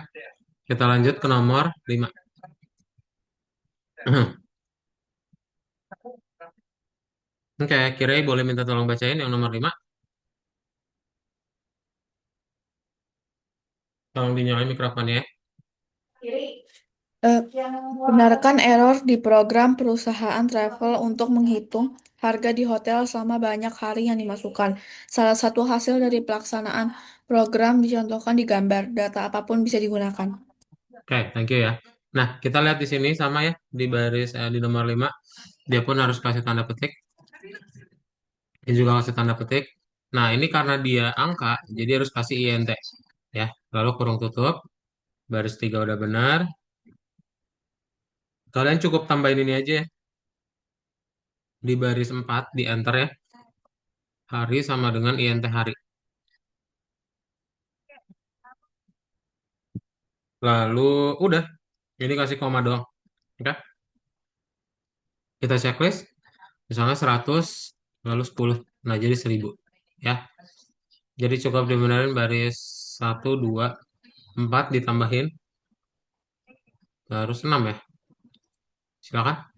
kita lanjut ke nomor 5. Oke, Kirai boleh minta tolong bacain yang nomor 5. Tolong dinyalain mikrofonnya ya. Eh, Benarkan error di program perusahaan travel untuk menghitung harga di hotel selama banyak hari yang dimasukkan. Salah satu hasil dari pelaksanaan program dicontohkan di gambar. Data apapun bisa digunakan. Oke, thank you ya. Nah, kita lihat di sini sama ya, di baris di nomor 5 dia pun harus kasih tanda petik. Ini juga kasih tanda petik. Nah, ini karena dia angka, jadi harus kasih INT ya. Lalu kurung tutup, baris 3 udah benar. Kalian cukup tambahin ini aja ya. Di baris 4 di enter ya. Hari sama dengan INT hari. Lalu udah, ini kasih koma doang. Oke, kita checklist. Misalnya 100, lalu 10. Nah, jadi 1000. Ya, jadi cukup dibenerin baris 1, 2, 4 ditambahin. Terus 6 ya. Silakan.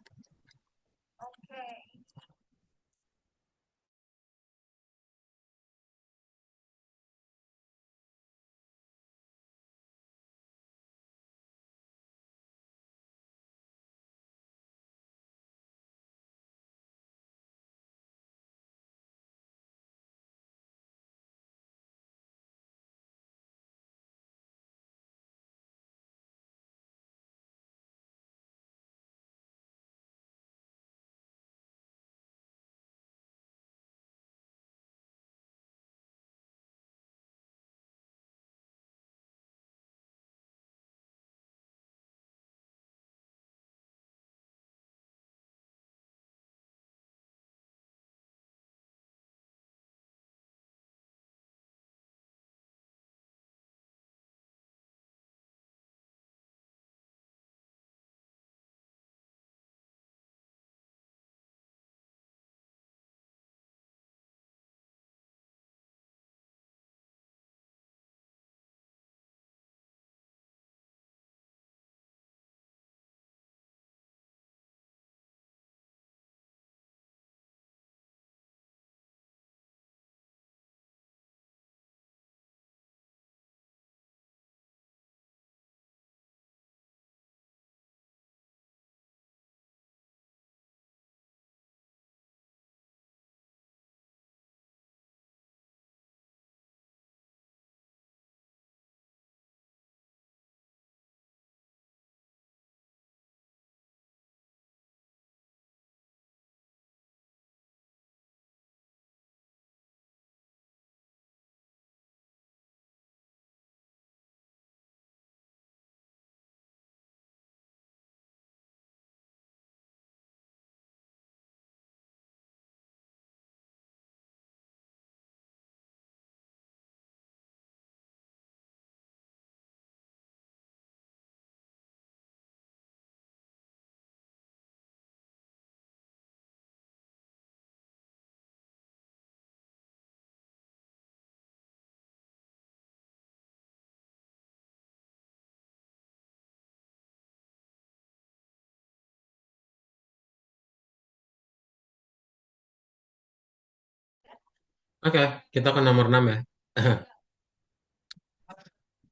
Oke, kita ke nomor 6 ya.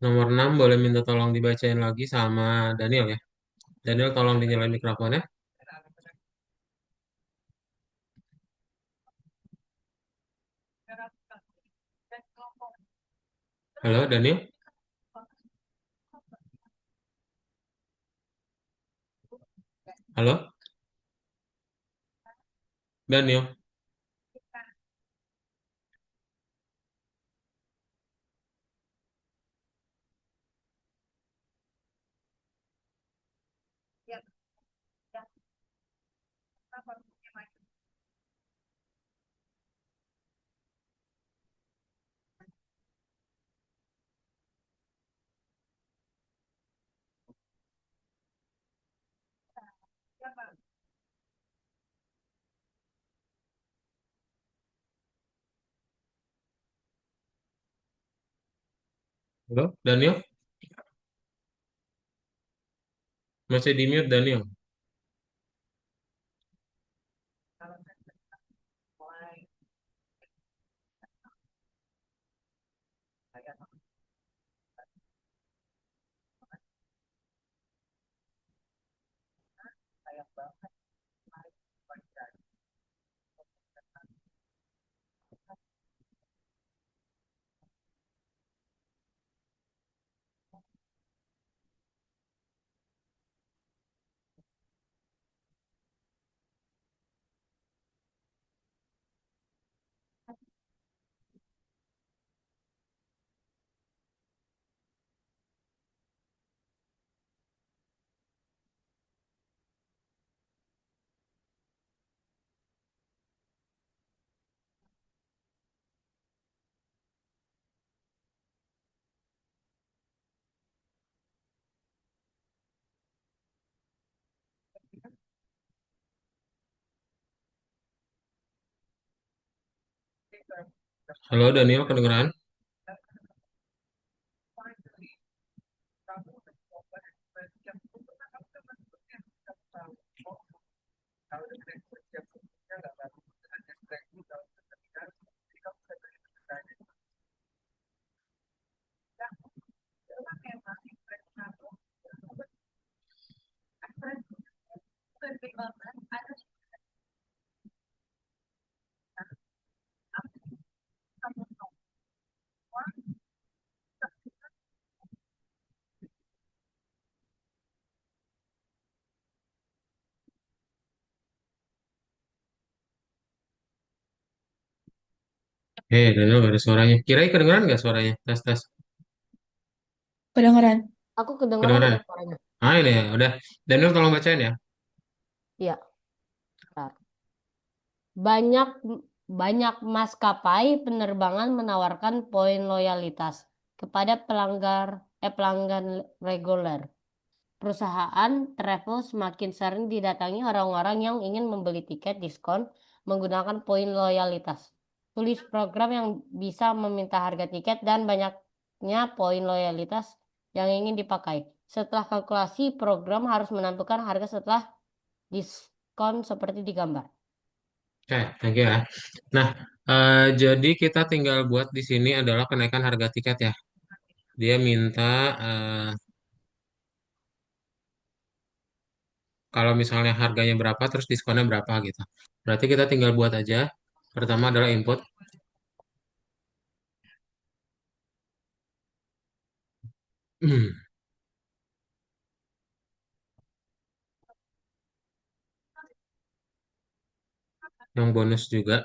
Nomor 6 boleh minta tolong dibacain lagi sama Daniel ya. Daniel tolong dinyalain mikrofonnya. Halo Daniel. Halo Daniel. Halo Daniel. Masih di mute Daniel. Halo Daniel, kedengeran? Daniel gak ada suaranya. Kirain kedengeran nggak suaranya? Tes tes. Kedengeran. Aku kedengaran Kedengeran? kok suaranya. Ah ini ya, udah. Daniel tolong bacain ya. Iya, bentar. Banyak banyak maskapai penerbangan menawarkan poin loyalitas kepada pelanggan reguler. Perusahaan travel semakin sering didatangi orang-orang yang ingin membeli tiket diskon menggunakan poin loyalitas. Tulis program yang bisa meminta harga tiket dan banyaknya poin loyalitas yang ingin dipakai. Setelah kalkulasi, program harus menampilkan harga setelah diskon seperti di gambar. Oke, thank you ya. Nah, jadi kita tinggal buat di sini adalah kenaikan harga tiket ya. Dia minta eh, kalau misalnya harganya berapa, terus diskonnya berapa gitu. Berarti kita tinggal buat aja. Pertama adalah input. Yang bonus juga.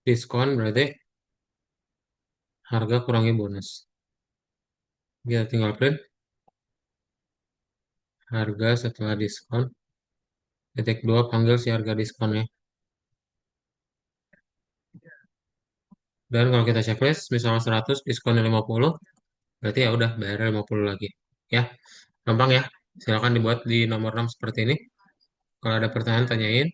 Diskon berarti harga kurangi bonus. Kita tinggal print harga setelah diskon. Titik dua panggil si harga diskonnya. Dan kalau kita checklist, misalnya 100, diskonnya 50, berarti ya udah bayar 50 lagi. Ya, gampang ya. Silakan dibuat di nomor 6 seperti ini. Kalau ada pertanyaan, tanyain.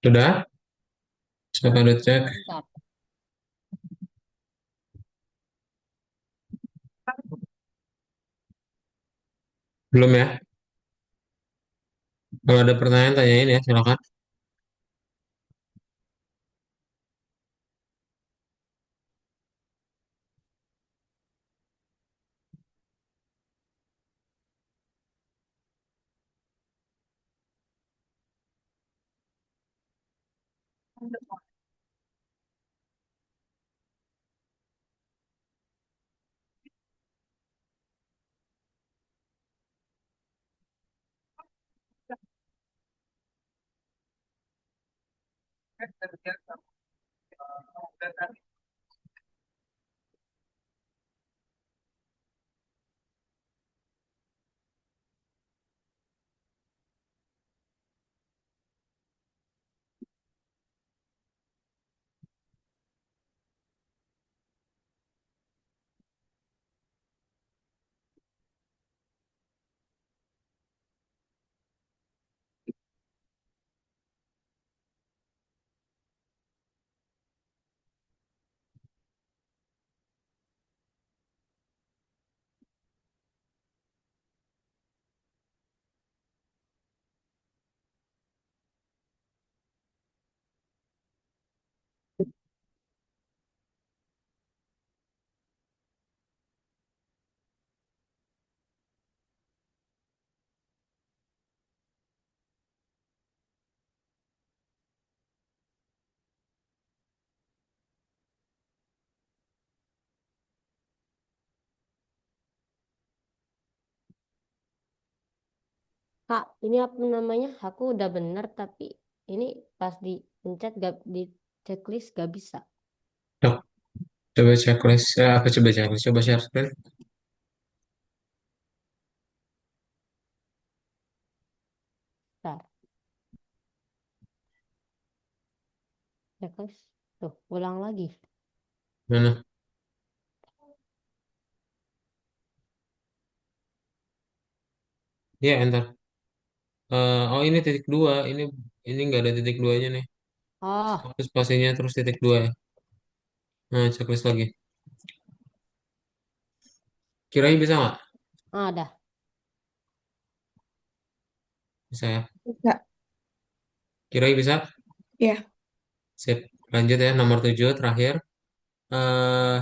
Sudah? Siapa udah cek? Bentar. Belum ya? Kalau ada pertanyaan tanyain ya, silakan. Kak, ini apa namanya? Aku udah bener tapi ini pas dipencet gak di checklist gak bisa. Yuk, coba checklist. Apa coba checklist? Coba share screen. Bentar, checklist. Tuh, ulang lagi. Mana? Ya, enter. Oh, ini titik dua. Ini nggak ada titik duanya nih. Oh, Terus spasinya terus titik dua ya. Nah, checklist lagi. Kirain bisa nggak? ada. Bisa ya. Enggak. Kirain bisa? Ya. Sip. Lanjut ya, nomor 7 terakhir. eh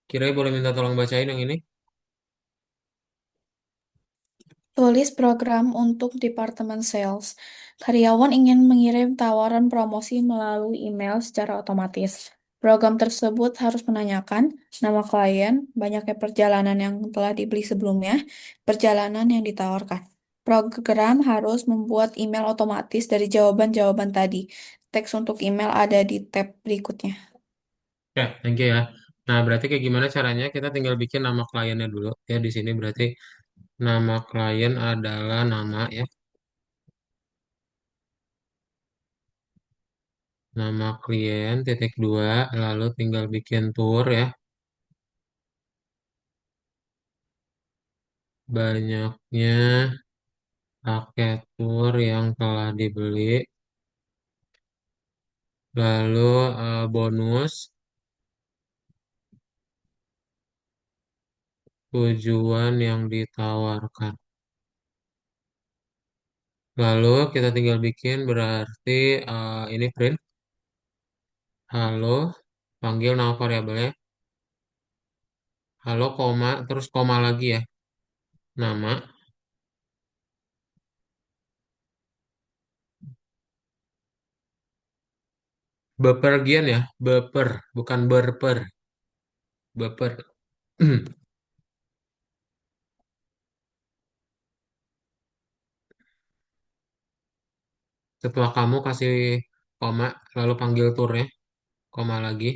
Kirain boleh minta tolong bacain yang ini. Tulis program untuk Departemen Sales. Karyawan ingin mengirim tawaran promosi melalui email secara otomatis. Program tersebut harus menanyakan nama klien, banyaknya perjalanan yang telah dibeli sebelumnya, perjalanan yang ditawarkan. Program harus membuat email otomatis dari jawaban-jawaban tadi. Teks untuk email ada di tab berikutnya. Ya, thank you ya. Nah, berarti kayak gimana caranya? Kita tinggal bikin nama kliennya dulu. Ya, di sini berarti nama klien adalah nama ya. Nama klien titik dua, lalu tinggal bikin tour ya. Banyaknya paket tour yang telah dibeli. Lalu bonus tujuan yang ditawarkan. Lalu kita tinggal bikin berarti ini print. Halo, panggil nama variabelnya. Halo, koma, terus koma lagi ya. Nama, bepergian ya. Beper, bukan berper. Beper. Setelah kamu kasih koma, lalu panggil turnya, koma lagi.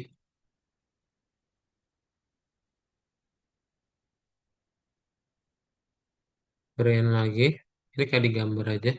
Gedein lagi. Ini kayak digambar aja.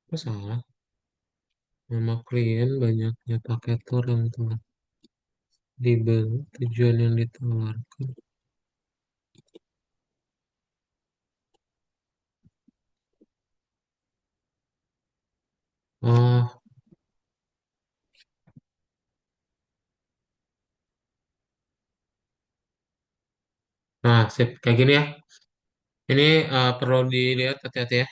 Terus salah. Nama klien banyaknya paket tour yang telah dibeli. Tujuan yang ditawarkan. Oh, nah sip. Kayak gini ya. Ini perlu dilihat hati-hati ya.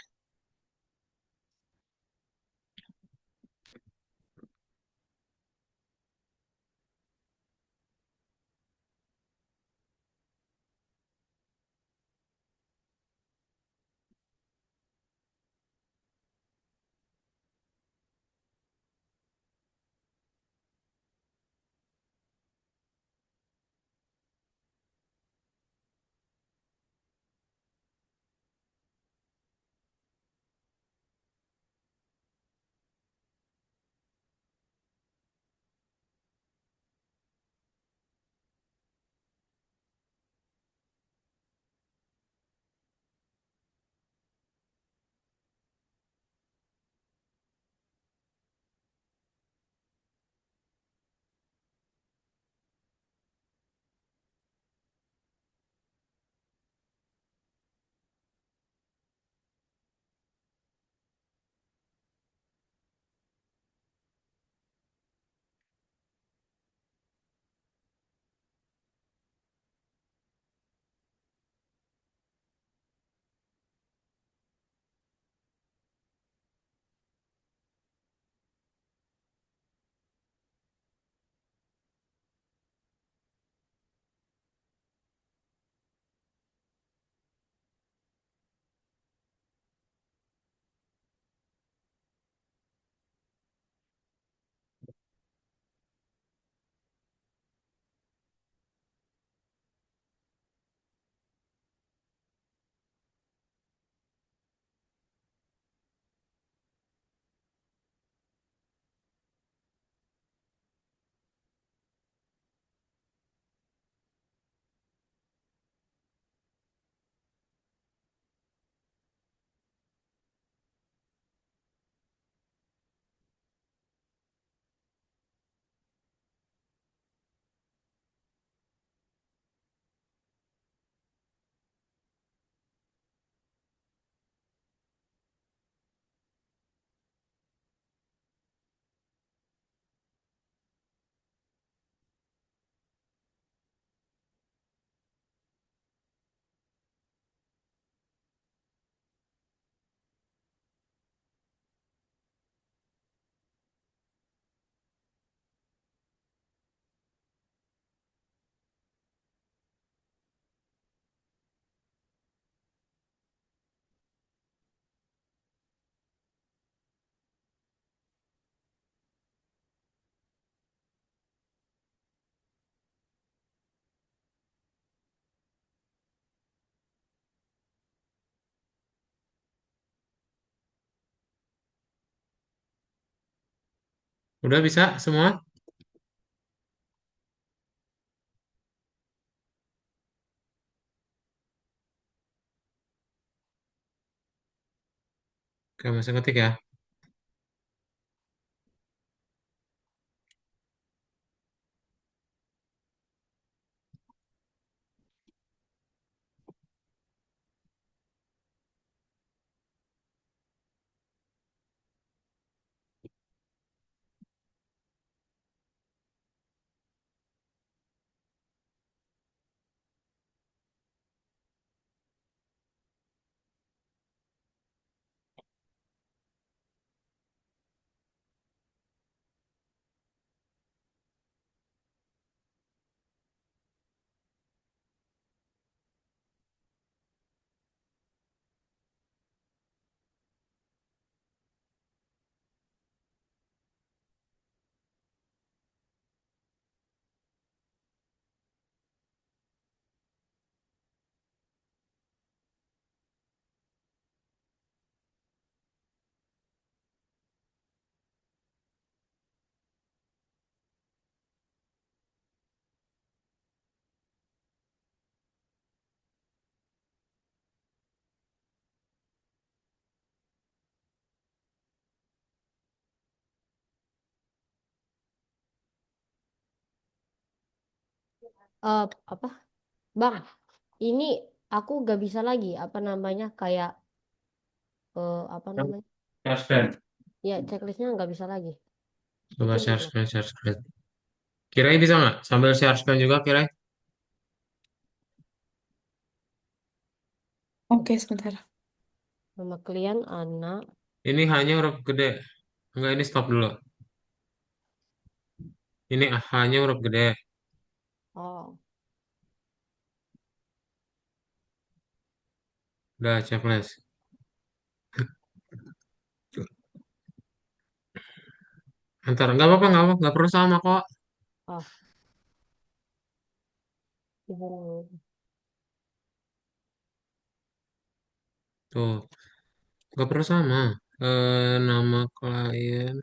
Udah bisa semua? Oke, masih ngetik ya. Apa? Bang, ini aku gak bisa lagi apa namanya kayak apa namanya? Share screen. Ya checklistnya nggak bisa lagi. Coba Itu share gimana? screen, share screen. Kirai bisa nggak? Sambil share screen juga, Kirai. Oke, sebentar. Nama klien Ana. Ini hanya huruf gede. Enggak, ini stop dulu. Ini hanya huruf gede. Oh, Udah, checklist. Ntar, nggak apa-apa, nggak apa, nggak perlu sama kok. oh, gimana? Tuh, nggak perlu sama. Nama klien.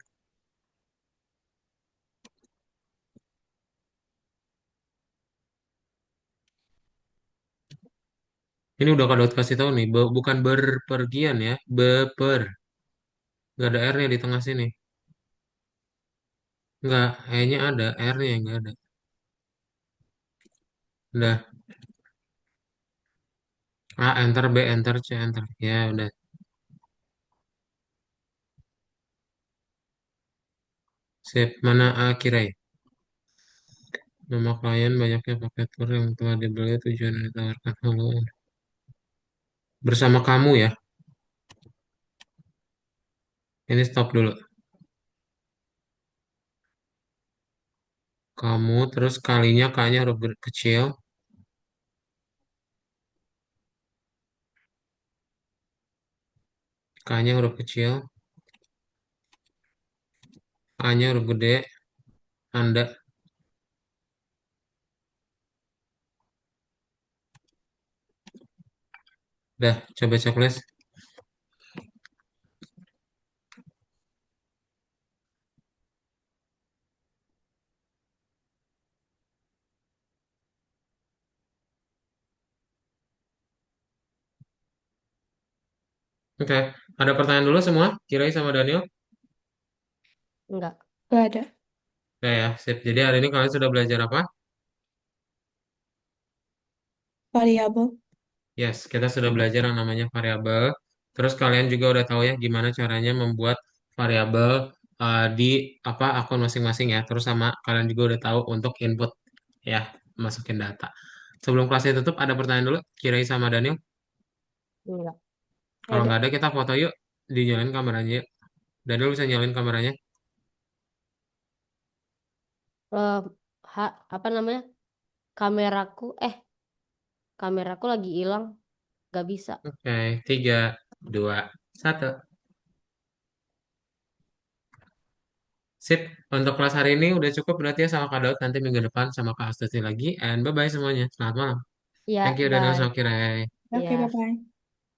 Ini udah Kak Daud kasih tahu nih, bukan berpergian ya, beper. Nggak ada R-nya di tengah sini. Nggak, E-nya ada, R-nya nggak ada. Udah, A, enter, B, enter, C, enter. Ya, udah. Sip, mana A, Kirai? Nama klien banyaknya paket tour yang telah dibeli tujuan yang ditawarkan. Halo. Bersama kamu ya. Ini stop dulu. Kamu, terus kalinya K-nya huruf kecil. K-nya huruf kecil. A-nya huruf gede. Anda. Dah, coba checklist. Oke, ada pertanyaan dulu semua? Kirai sama Daniel? Enggak. Gak ada. Ya ya, sip. Jadi hari ini kalian sudah belajar apa? Variabel. Yes, kita sudah belajar yang namanya variabel. Terus kalian juga udah tahu ya gimana caranya membuat variabel di apa akun masing-masing ya. Terus sama kalian juga udah tahu untuk input ya, masukin data. Sebelum kelasnya tutup, ada pertanyaan dulu, Kirai sama Daniel. Enggak. Gak Kalau ada. nggak ada, kita foto yuk. Dinyalain kameranya yuk. Daniel bisa nyalain kameranya. Eh, apa namanya? Kameraku, kameraku lagi hilang. Gak bisa. Oke, 3, 2, 1. Sip, untuk kelas hari ini udah cukup berarti ya sama Kak Daud. Nanti minggu depan sama Kak Astuti lagi. And bye-bye semuanya. Selamat malam. Thank Ya, you Daniel bye. sama Kirai. Oke, Ya. bye-bye.